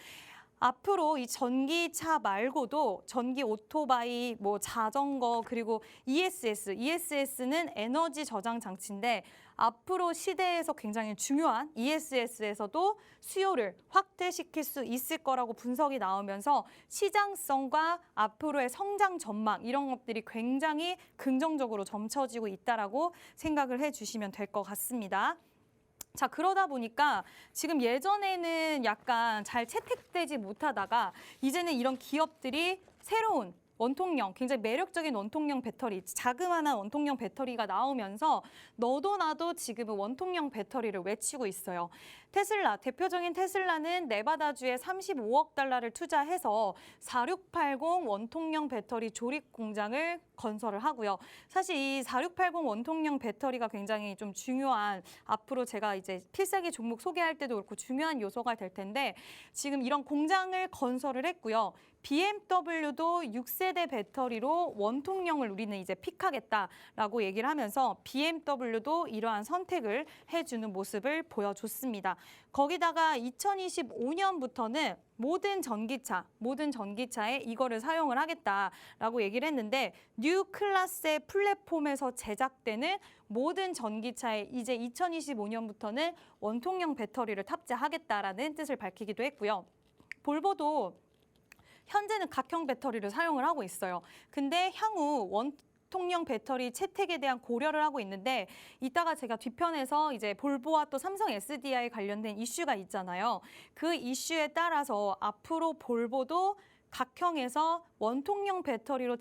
앞으로 이 전기차 말고도 전기 오토바이, 자전거 그리고 ESS는 에너지 저장 장치인데 앞으로 시대에서 굉장히 중요한 ESS에서도 수요를 확대시킬 수 있을 거라고 분석이 나오면서 시장성과 앞으로의 성장 전망 이런 것들이 굉장히 긍정적으로 점쳐지고 있다라고 생각을 해주시면 될 것 같습니다. 자, 그러다 보니까 지금 예전에는 약간 잘 채택되지 못하다가 이제는 이런 기업들이 새로운 원통형, 굉장히 매력적인 원통형 배터리, 자그마한 원통형 배터리가 나오면서 너도 나도 지금은 원통형 배터리를 외치고 있어요. 테슬라, 대표적인 테슬라는 네바다주에 35억 달러를 투자해서 4680 원통형 배터리 조립 공장을 건설을 하고요. 사실 이 4680 원통형 배터리가 굉장히 좀 중요한 앞으로 제가 이제 필살기 종목 소개할 때도 그렇고 중요한 요소가 될 텐데 지금 이런 공장을 건설을 했고요. BMW도 6세대 배터리로 원통형을 우리는 이제 픽하겠다라고 얘기를 하면서 BMW도 이러한 선택을 해주는 모습을 보여줬습니다. 거기다가 2025년부터는 모든 전기차에 이거를 사용을 하겠다라고 얘기를 했는데 뉴 클래스의 플랫폼에서 제작되는 모든 전기차에 이제 2025년부터는 원통형 배터리를 탑재하겠다라는 뜻을 밝히기도 했고요. 볼보도 현재는 각형 배터리를 사용을 하고 있어요. 근데 향후 원통형 배터리 채택에 대한 고려를 하고 있는데 이따가 제가 뒤편에서 이제 볼보와 또 삼성 SDI 관련된 이슈가 있잖아요. 그 이슈에 따라서 앞으로 볼보도 각형에서 원통형 배터리를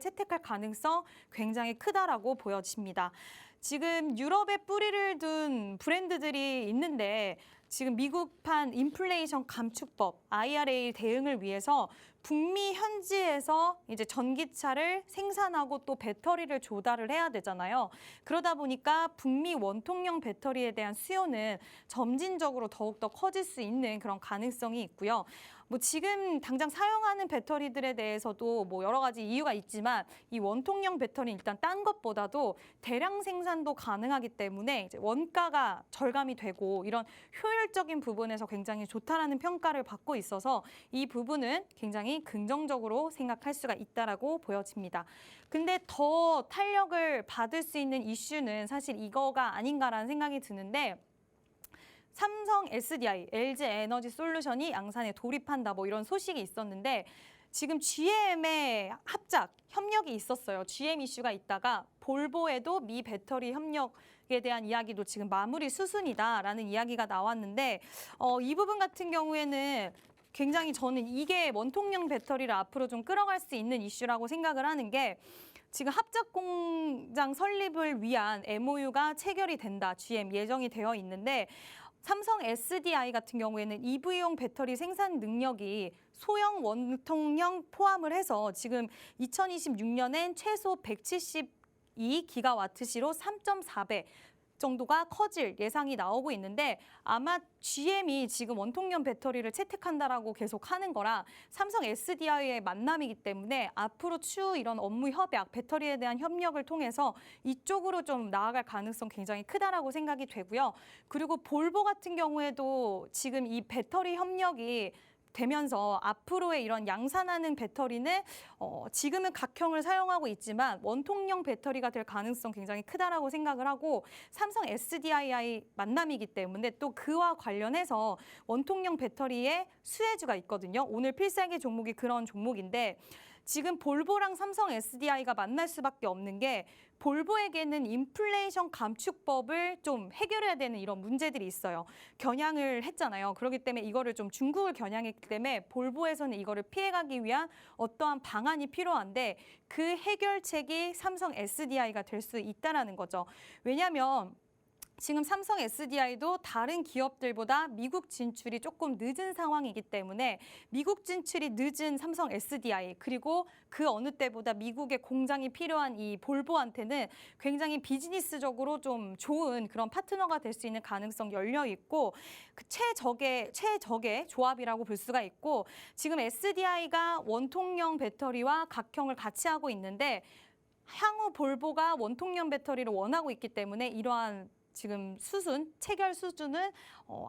채택할 가능성 굉장히 크다라고 보여집니다. 지금 유럽에 뿌리를 둔 브랜드들이 있는데 지금 미국판 인플레이션 감축법 IRA 대응을 위해서 북미 현지에서 이제 전기차를 생산하고 또 배터리를 조달을 해야 되잖아요. 그러다 보니까 북미 원통형 배터리에 대한 수요는 점진적으로 더욱더 커질 수 있는 그런 가능성이 있고요. 지금 당장 사용하는 배터리들에 대해서도 여러 가지 이유가 있지만 이 원통형 배터리는 일단 딴 것보다도 대량 생산도 가능하기 때문에 이제 원가가 절감이 되고 이런 효율적인 부분에서 굉장히 좋다라는 평가를 받고 있어서 이 부분은 굉장히 긍정적으로 생각할 수가 있다라고 보여집니다. 근데 더 탄력을 받을 수 있는 이슈는 사실 이거가 아닌가라는 생각이 드는데 삼성 SDI, LG 에너지 솔루션이 양산에 돌입한다 이런 소식이 있었는데 지금 GM의 협력이 있었어요. GM 이슈가 있다가 볼보에도 미 배터리 협력에 대한 이야기도 지금 마무리 수순이다라는 이야기가 나왔는데 이 부분 같은 경우에는 굉장히 저는 이게 원통형 배터리를 앞으로 좀 끌어갈 수 있는 이슈라고 생각을 하는 게 지금 합작 공장 설립을 위한 MOU가 체결이 된다. GM 예정이 되어 있는데 삼성 SDI 같은 경우에는 EV용 배터리 생산 능력이 소형 원통형 포함을 해서 지금 2026년엔 최소 172기가와트시로 3.4배 정도가 커질 예상이 나오고 있는데 아마 GM이 지금 원통형 배터리를 채택한다라고 계속 하는 거라 삼성 SDI의 만남이기 때문에 앞으로 추후 이런 업무 협약, 배터리에 대한 협력을 통해서 이쪽으로 좀 나아갈 가능성 굉장히 크다라고 생각이 되고요. 그리고 볼보 같은 경우에도 지금 이 배터리 협력이 되면서 앞으로의 이런 양산하는 배터리는 지금은 각형을 사용하고 있지만 원통형 배터리가 될 가능성 굉장히 크다라고 생각을 하고 삼성 SDI 만남이기 때문에 또 그와 관련해서 원통형 배터리의 수혜주가 있거든요. 오늘 필살기 종목이 그런 종목인데 지금 볼보랑 삼성 SDI가 만날 수밖에 없는 게 볼보에게는 인플레이션 감축법을 좀 해결해야 되는 이런 문제들이 있어요. 겨냥을 했잖아요. 그렇기 때문에 이거를 좀 중국을 겨냥했기 때문에 볼보에서는 이거를 피해가기 위한 어떠한 방안이 필요한데 그 해결책이 삼성 SDI가 될 수 있다라는 거죠. 왜냐하면 지금 삼성 SDI도 다른 기업들보다 미국 진출이 조금 늦은 상황이기 때문에 미국 진출이 늦은 삼성 SDI 그리고 그 어느 때보다 미국의 공장이 필요한 이 볼보한테는 굉장히 비즈니스적으로 좀 좋은 그런 파트너가 될 수 있는 가능성 열려 있고 그 최적의 조합이라고 볼 수가 있고 지금 SDI가 원통형 배터리와 각형을 같이 하고 있는데 향후 볼보가 원통형 배터리를 원하고 있기 때문에 이러한 지금 체결 수준은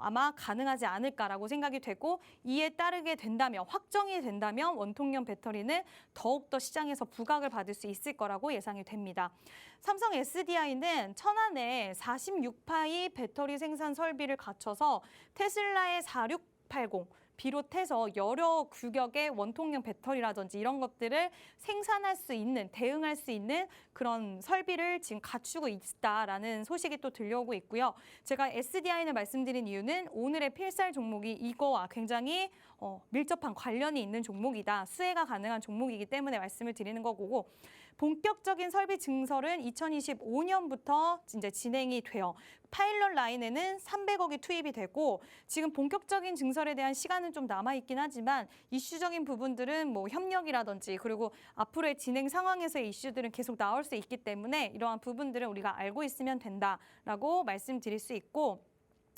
아마 가능하지 않을까라고 생각이 되고 이에 따르게 된다면 확정이 된다면 원통형 배터리는 더욱더 시장에서 부각을 받을 수 있을 거라고 예상이 됩니다. 삼성 SDI는 천안에 46파이 배터리 생산 설비를 갖춰서 테슬라의 4680 비롯해서 여러 규격의 원통형 배터리라든지 이런 것들을 생산할 수 있는, 대응할 수 있는 그런 설비를 지금 갖추고 있다라는 소식이 또 들려오고 있고요. 제가 SDI를 말씀드린 이유는 오늘의 필살 종목이 이거와 굉장히 밀접한 관련이 있는 종목이다. 수혜가 가능한 종목이기 때문에 말씀을 드리는 거고 본격적인 설비 증설은 2025년부터 이제 진행이 돼요. 파일럿 라인에는 300억이 투입이 되고 지금 본격적인 증설에 대한 시간은 좀 남아있긴 하지만 이슈적인 부분들은 뭐 협력이라든지 그리고 앞으로의 진행 상황에서의 이슈들은 계속 나올 수 있기 때문에 이러한 부분들은 우리가 알고 있으면 된다라고 말씀드릴 수 있고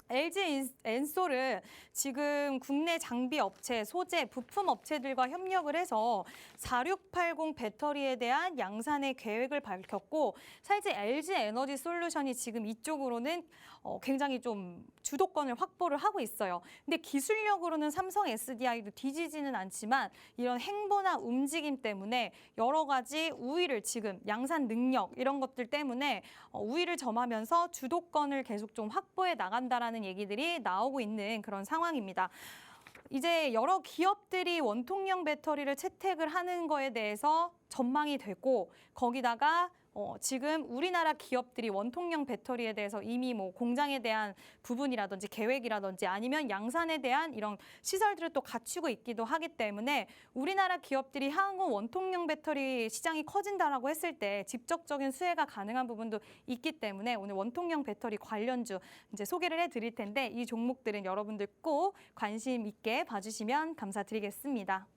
LG 엔솔은 지금 국내 장비 업체, 소재, 부품 업체들과 협력을 해서 4680 배터리에 대한 양산의 계획을 밝혔고 사실 LG 에너지 솔루션이 지금 이쪽으로는 굉장히 좀 주도권을 확보를 하고 있어요. 근데 기술력으로는 삼성 SDI도 뒤지지는 않지만 이런 행보나 움직임 때문에 여러 가지 우위를 지금 양산 능력 이런 것들 때문에 우위를 점하면서 주도권을 계속 좀 확보해 나간다라는 얘기들이 나오고 있는 그런 상황입니다. 이제 여러 기업들이 원통형 배터리를 채택을 하는 거에 대해서 전망이 되고 거기다가 지금 우리나라 기업들이 원통형 배터리에 대해서 이미 뭐 공장에 대한 부분이라든지 계획이라든지 아니면 양산에 대한 이런 시설들을 또 갖추고 있기도 하기 때문에 우리나라 기업들이 향후 원통형 배터리 시장이 커진다라고 했을 때 직접적인 수혜가 가능한 부분도 있기 때문에 오늘 원통형 배터리 관련주 이제 소개를 해드릴 텐데 이 종목들은 여러분들 꼭 관심 있게 봐주시면 감사드리겠습니다.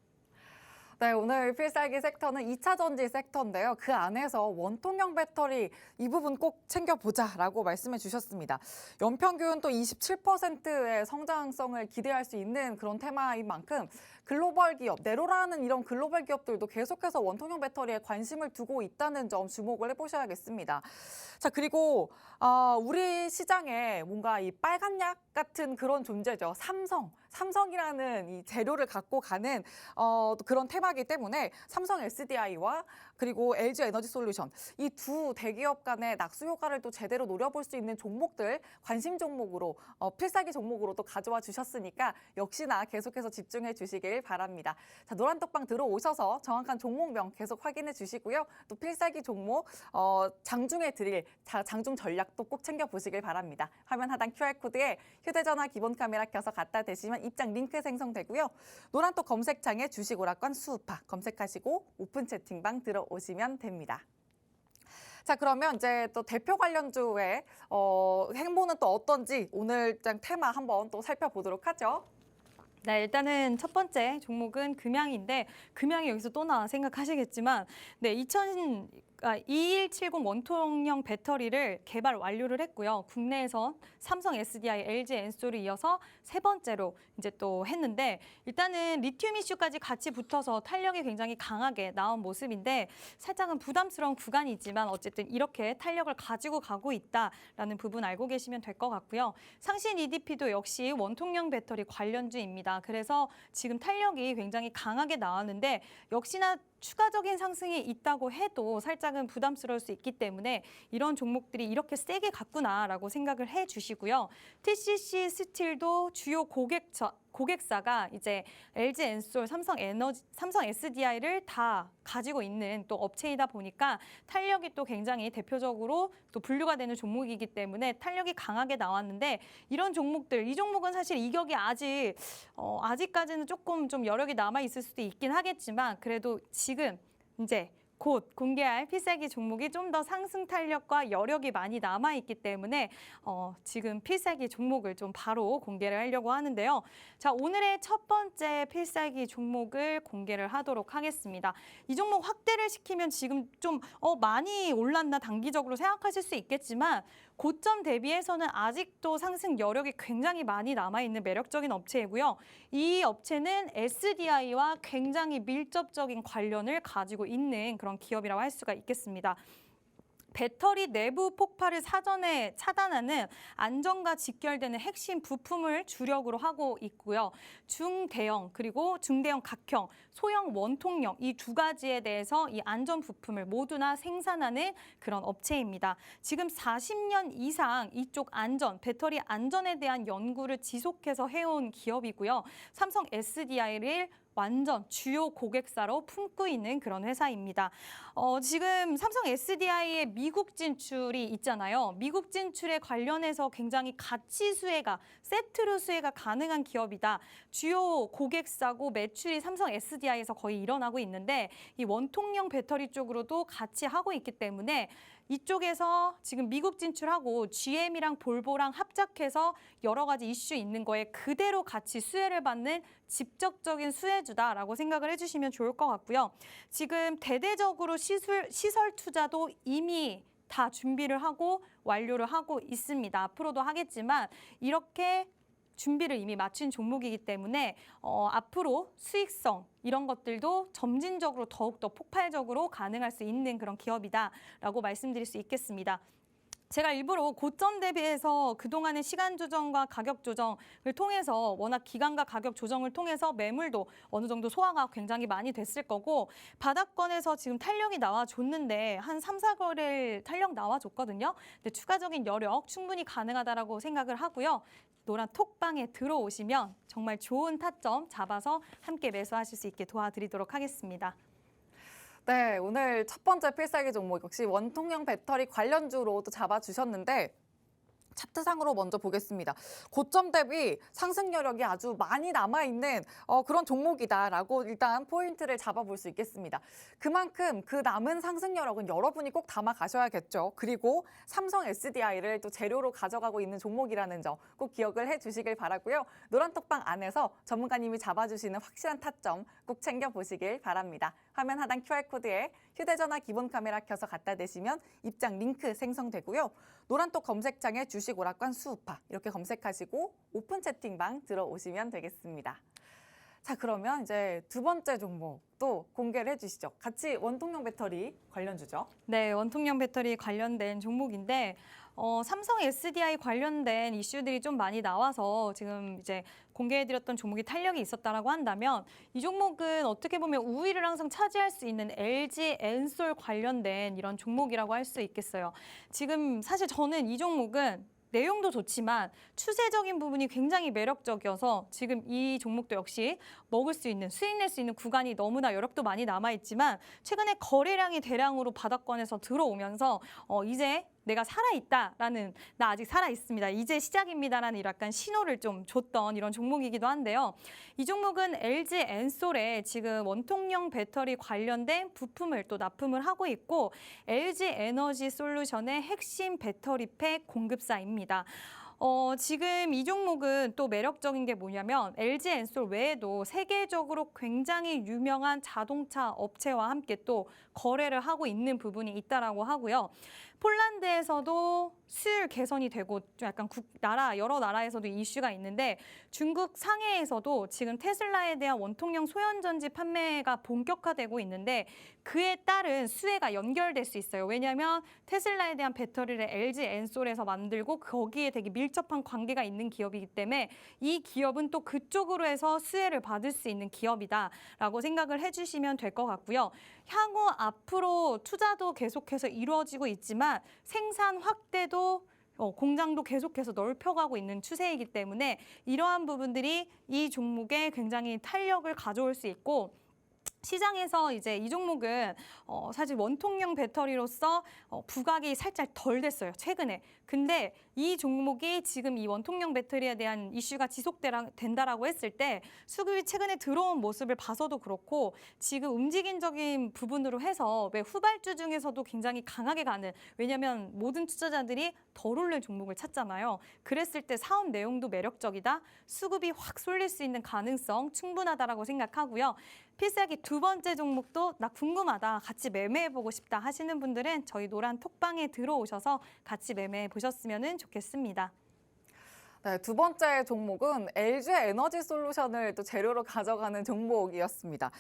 네, 오늘 필살기 섹터는 2차 전지 섹터인데요. 그 안에서 원통형 배터리 이 부분 꼭 챙겨보자라고 말씀해 주셨습니다. 연평균 또 27%의 성장성을 기대할 수 있는 그런 테마인 만큼 글로벌 기업, 네로라는 이런 글로벌 기업들도 계속해서 원통형 배터리에 관심을 두고 있다는 점 주목을 해보셔야겠습니다. 자, 그리고 우리 시장에 뭔가 이 빨간 약 같은 그런 존재죠. 삼성이라는 이 재료를 갖고 가는 그런 테마이기 때문에 삼성 SDI와 그리고 LG 에너지 솔루션 이 두 대기업 간의 낙수 효과를 또 제대로 노려볼 수 있는 종목들 관심 종목으로 필살기 종목으로 또 가져와 주셨으니까 역시나 계속해서 집중해 주시길 바랍니다. 자, 노란 떡방 들어오셔서 정확한 종목명 계속 확인해 주시고요. 또 필살기 종목 장중에 드릴 장중 전략도 꼭 챙겨 보시길 바랍니다. 화면 하단 QR코드에 휴대전화 기본 카메라 켜서 갖다 대시면 입장 링크 생성되고요. 노란 떡 검색창에 주식오락관 수우파 검색하시고 오픈 채팅방 들어오시면 됩니다. 자, 그러면 이제 또 대표 관련주의 행보는 또 어떤지 오늘 테마 한번 또 살펴보도록 하죠. 네, 일단은 첫 번째 종목은 금양인데 금양이 여기서 또 나와 생각하시겠지만 네, 2170 원통형 배터리를 개발 완료를 했고요. 국내에서 삼성 SDI, LG 엔솔을 이어서 세 번째로 이제 또 했는데 일단은 리튬 이슈까지 같이 붙어서 탄력이 굉장히 강하게 나온 모습인데 살짝은 부담스러운 구간이지만 어쨌든 이렇게 탄력을 가지고 가고 있다라는 부분 알고 계시면 될 것 같고요. 상신 EDP도 역시 원통형 배터리 관련주입니다. 그래서 지금 탄력이 굉장히 강하게 나왔는데 역시나 추가적인 상승이 있다고 해도 살짝은 부담스러울 수 있기 때문에 이런 종목들이 이렇게 세게 갔구나라고 생각을 해주시고요. TCC 스틸도 주요 고객 고객사가 이제 LG 엔솔, 삼성 SDI를 다 가지고 있는 또 업체이다 보니까 탄력이 또 굉장히 대표적으로 또 분류가 되는 종목이기 때문에 탄력이 강하게 나왔는데 이런 종목들, 이 종목은 사실 이격이 아직까지는 조금 좀 여력이 남아 있을 수도 있긴 하겠지만 그래도 지금 이제 곧 공개할 필살기 종목이 좀 더 상승 탄력과 여력이 많이 남아있기 때문에 지금 필살기 종목을 좀 바로 공개를 하려고 하는데요. 자, 오늘의 첫 번째 필살기 종목을 공개를 하도록 하겠습니다. 이 종목 확대를 시키면 지금 좀 많이 올랐나 단기적으로 생각하실 수 있겠지만 고점 대비해서는 아직도 상승 여력이 굉장히 많이 남아있는 매력적인 업체이고요. 이 업체는 SDI와 굉장히 밀접적인 관련을 가지고 있는 그런 기업이라고 할 수가 있겠습니다. 배터리 내부 폭발을 사전에 차단하는 안전과 직결되는 핵심 부품을 주력으로 하고 있고요. 중대형 그리고 중대형 각형, 소형 원통형 이 두 가지에 대해서 이 안전 부품을 모두나 생산하는 그런 업체입니다. 지금 40년 이상 이쪽 안전, 배터리 안전에 대한 연구를 지속해서 해온 기업이고요. 삼성 SDI를 완전 주요 고객사로 품고 있는 그런 회사입니다. 지금 삼성 SDI의 미국 진출이 있잖아요. 미국 진출에 관련해서 굉장히 가치 수혜가, 세트로 수혜가 가능한 기업이다. 주요 고객사고 매출이 삼성 SDI에서 거의 일어나고 있는데 이 원통형 배터리 쪽으로도 같이 하고 있기 때문에 이쪽에서 지금 미국 진출하고 GM이랑 볼보랑 합작해서 여러 가지 이슈 있는 거에 그대로 같이 수혜를 받는 직접적인 수혜주다라고 생각을 해주시면 좋을 것 같고요. 지금 대대적으로 시설 투자도 이미 다 준비를 하고 완료를 하고 있습니다. 앞으로도 하겠지만 이렇게 준비를 이미 마친 종목이기 때문에 앞으로 수익성 이런 것들도 점진적으로 더욱더 폭발적으로 가능할 수 있는 그런 기업이다라고 말씀드릴 수 있겠습니다. 제가 일부러 고점 대비해서 그동안의 시간 조정과 가격 조정을 통해서 워낙 기간과 가격 조정을 통해서 매물도 어느 정도 소화가 굉장히 많이 됐을 거고 바닥권에서 지금 탄력이 나와줬는데 한 3, 4거래일 탄력 나와줬거든요. 근데 추가적인 여력 충분히 가능하다라고 생각을 하고요. 노란 톡방에 들어오시면 정말 좋은 타점 잡아서 함께 매수하실 수 있게 도와드리도록 하겠습니다. 네, 오늘 첫 번째 필살기 종목 역시 원통형 배터리 관련주로 또 잡아주셨는데 차트상으로 먼저 보겠습니다. 고점 대비 상승 여력이 아주 많이 남아있는 그런 종목이다라고 일단 포인트를 잡아볼 수 있겠습니다. 그만큼 그 남은 상승 여력은 여러분이 꼭 담아 가셔야겠죠. 그리고 삼성 SDI를 또 재료로 가져가고 있는 종목이라는 점 꼭 기억을 해주시길 바라고요. 노란톡방 안에서 전문가님이 잡아주시는 확실한 타점 꼭 챙겨보시길 바랍니다. 화면 하단 QR코드에 휴대전화 기본 카메라 켜서 갖다 대시면 입장 링크 생성되고요. 노란톡 검색창에 주식 오락관 수우파 이렇게 검색하시고 오픈 채팅방 들어오시면 되겠습니다. 자, 그러면 이제 두 번째 종목 또 공개를 해주시죠. 같이 원통형 배터리 관련주죠. 네, 원통형 배터리 관련된 종목인데 삼성 SDI 관련된 이슈들이 좀 많이 나와서 지금 이제 공개해드렸던 종목이 탄력이 있었다라고 한다면 이 종목은 어떻게 보면 우위를 항상 차지할 수 있는 LG 엔솔 관련된 이런 종목이라고 할 수 있겠어요. 지금 사실 저는 이 종목은 내용도 좋지만 추세적인 부분이 굉장히 매력적이어서 지금 이 종목도 역시 먹을 수 있는, 수익 낼 수 있는 구간이 너무나 여력도 많이 남아있지만 최근에 거래량이 대량으로 바닥권에서 들어오면서 이제 내가 살아있다라는, 나 아직 살아있습니다, 이제 시작입니다라는 약간 신호를 좀 줬던 이런 종목이기도 한데요. 이 종목은 LG 엔솔에 지금 원통형 배터리 관련된 부품을 또 납품을 하고 있고 LG 에너지 솔루션의 핵심 배터리팩 공급사입니다. 지금 이 종목은 또 매력적인 게 뭐냐면 LG 엔솔 외에도 세계적으로 굉장히 유명한 자동차 업체와 함께 또 거래를 하고 있는 부분이 있다라고 하고요. 폴란드에서도 수율 개선이 되고 좀 약간 여러 나라에서도 이슈가 있는데 중국 상해에서도 지금 테슬라에 대한 원통형 소형전지 판매가 본격화되고 있는데 그에 따른 수혜가 연결될 수 있어요. 왜냐하면 테슬라에 대한 배터리를 LG 엔솔에서 만들고 거기에 되게 밀접한 관계가 있는 기업이기 때문에 이 기업은 또 그쪽으로 해서 수혜를 받을 수 있는 기업이다라고 생각을 해주시면 될 것 같고요. 향후 앞으로 투자도 계속해서 이루어지고 있지만 생산 확대도 공장도 계속해서 넓혀가고 있는 추세이기 때문에 이러한 부분들이 이 종목에 굉장히 탄력을 가져올 수 있고 시장에서 이제 이 종목은 사실 원통형 배터리로서 부각이 살짝 덜 됐어요, 최근에. 근데 이 종목이 지금 이 원통형 배터리에 대한 이슈가 지속된다라고 했을 때 수급이 최근에 들어온 모습을 봐서도 그렇고 지금 움직임적인 부분으로 해서 왜 후발주 중에서도 굉장히 강하게 가는, 왜냐하면 모든 투자자들이 덜 오를 종목을 찾잖아요. 그랬을 때 사업 내용도 매력적이다, 수급이 확 쏠릴 수 있는 가능성 충분하다라고 생각하고요. 필살기 두 번째 종목도 나 궁금하다, 같이 매매해보고 싶다 하시는 분들은 저희 노란 톡방에 들어오셔서 같이 매매해 보셨으면 좋겠습니다. 네, 두 번째 종목은 LG 에너지 솔루션을 또 재료로 가져가는 종목이었습니다.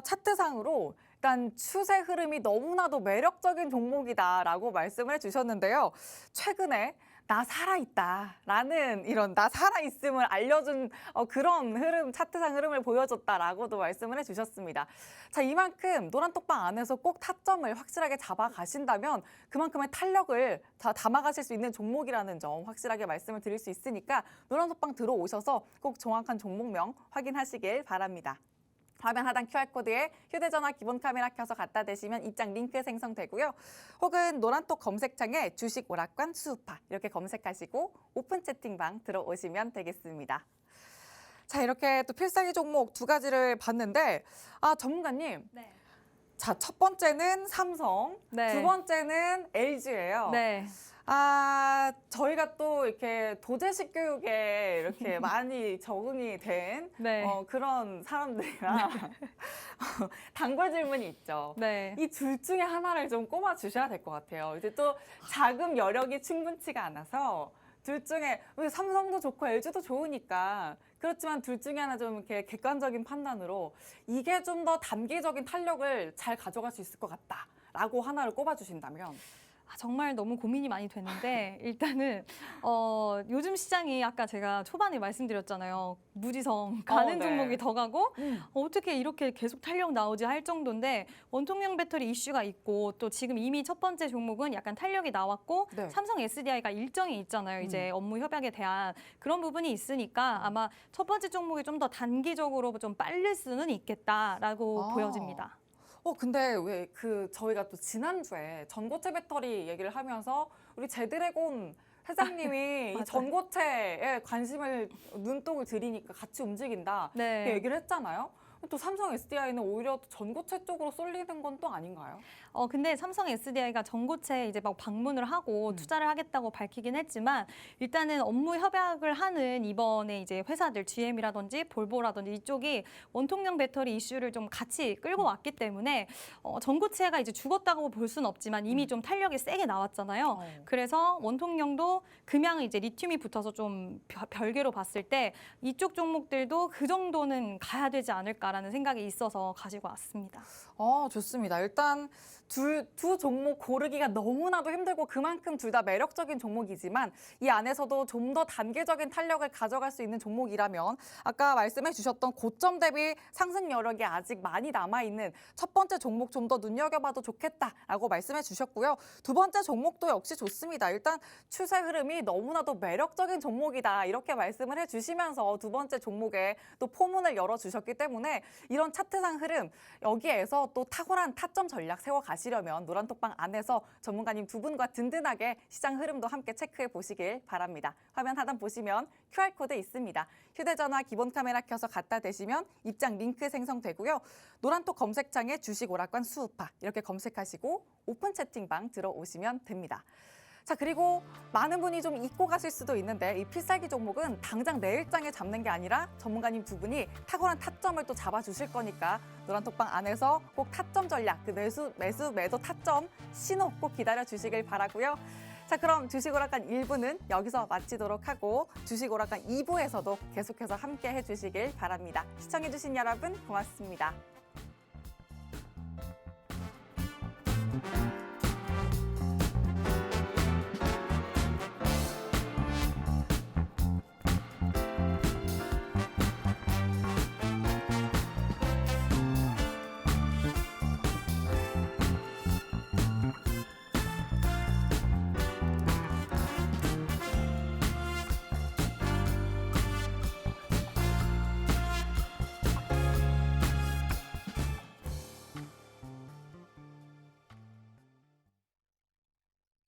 차트상으로 일단 추세 흐름이 너무나도 매력적인 종목이다라고 말씀을 해주셨는데요. 최근에 나 살아있다라는 이런 나 살아있음을 알려준 그런 흐름, 차트상 흐름을 보여줬다라고도 말씀을 해주셨습니다. 자, 이만큼 노란톡방 안에서 꼭 타점을 확실하게 잡아가신다면 그만큼의 탄력을 다 담아가실 수 있는 종목이라는 점 확실하게 말씀을 드릴 수 있으니까 노란톡방 들어오셔서 꼭 정확한 종목명 확인하시길 바랍니다. 화면 하단 QR코드에 휴대전화 기본 카메라 켜서 갖다 대시면 입장 링크 생성되고요. 혹은 노란톡 검색창에 주식 오락관 수우파 이렇게 검색하시고 오픈 채팅방 들어오시면 되겠습니다. 자, 이렇게 또 필살기 종목 두 가지를 봤는데 전문가님. 네. 자, 첫 번째는 삼성, 네. 두 번째는 LG예요. 네. 저희가 또 이렇게 도제식 교육에 이렇게 많이 적응이 된 네. 그런 사람들이라 단골 질문이 있죠. 네. 이 둘 중에 하나를 좀 꼽아 주셔야 될 것 같아요. 이제 또 자금 여력이 충분치가 않아서 둘 중에 삼성도 좋고 LG도 좋으니까 그렇지만 둘 중에 하나 좀 이렇게 객관적인 판단으로 이게 좀 더 단기적인 탄력을 잘 가져갈 수 있을 것 같다라고 하나를 꼽아 주신다면. 정말 너무 고민이 많이 됐는데 일단은 요즘 시장이 아까 제가 초반에 말씀드렸잖아요. 무지성 가는 네. 종목이 더 가고 어떻게 이렇게 계속 탄력 나오지 할 정도인데 원통형 배터리 이슈가 있고 또 지금 이미 첫 번째 종목은 약간 탄력이 나왔고 네. 삼성 SDI가 일정이 있잖아요. 이제 업무 협약에 대한 그런 부분이 있으니까 아마 첫 번째 종목이 좀 더 단기적으로 좀 빨릴 수는 있겠다라고 보여집니다. 근데 왜 저희가 또 지난주에 전고체 배터리 얘기를 하면서 우리 제드래곤 회장님이 이 전고체에 관심을 눈독을 들이니까 같이 움직인다 네. 이렇게 얘기를 했잖아요. 또 삼성 SDI는 오히려 전고체 쪽으로 쏠리는 건 또 아닌가요? 근데 삼성 SDI가 전고체 이제 막 방문을 하고 투자를 하겠다고 밝히긴 했지만 일단은 업무 협약을 하는 이번에 이제 회사들 GM이라든지 볼보라든지 이쪽이 원통형 배터리 이슈를 좀 같이 끌고 왔기 때문에 전고체가 이제 죽었다고 볼 수는 없지만 이미 좀 탄력이 세게 나왔잖아요. 그래서 원통형도 금양 이제 리튬이 붙어서 좀 별개로 봤을 때 이쪽 종목들도 그 정도는 가야 되지 않을까라는 생각이 있어서 가지고 왔습니다. 좋습니다. 일단 두 종목 고르기가 너무나도 힘들고 그만큼 둘 다 매력적인 종목이지만 이 안에서도 좀 더 단계적인 탄력을 가져갈 수 있는 종목이라면 아까 말씀해 주셨던 고점 대비 상승 여력이 아직 많이 남아있는 첫 번째 종목 좀 더 눈여겨봐도 좋겠다라고 말씀해 주셨고요. 두 번째 종목도 역시 좋습니다. 일단 추세 흐름이 너무나도 매력적인 종목이다 이렇게 말씀을 해주시면서 두 번째 종목에 또 포문을 열어주셨기 때문에 이런 차트상 흐름 여기에서 또 탁월한 타점 전략 세워가시려면 노란톡방 안에서 전문가님 두 분과 든든하게 시장 흐름도 함께 체크해 보시길 바랍니다. 화면 하단 보시면 QR코드 있습니다. 휴대전화 기본 카메라 켜서 갖다 대시면 입장 링크 생성되고요. 노란톡 검색창에 주식 오락관 수우파 이렇게 검색하시고 오픈 채팅방 들어오시면 됩니다. 자, 그리고 많은 분이 좀 잊고 가실 수도 있는데 이 필살기 종목은 당장 내일장에 잡는 게 아니라 전문가님 두 분이 탁월한 타점을 또 잡아주실 거니까 노란톡방 안에서 꼭 타점 전략, 매도 타점 신호 꼭 기다려주시길 바라고요. 자, 그럼 주식 오락관 1부는 여기서 마치도록 하고 주식 오락관 2부에서도 계속해서 함께 해주시길 바랍니다. 시청해주신 여러분 고맙습니다.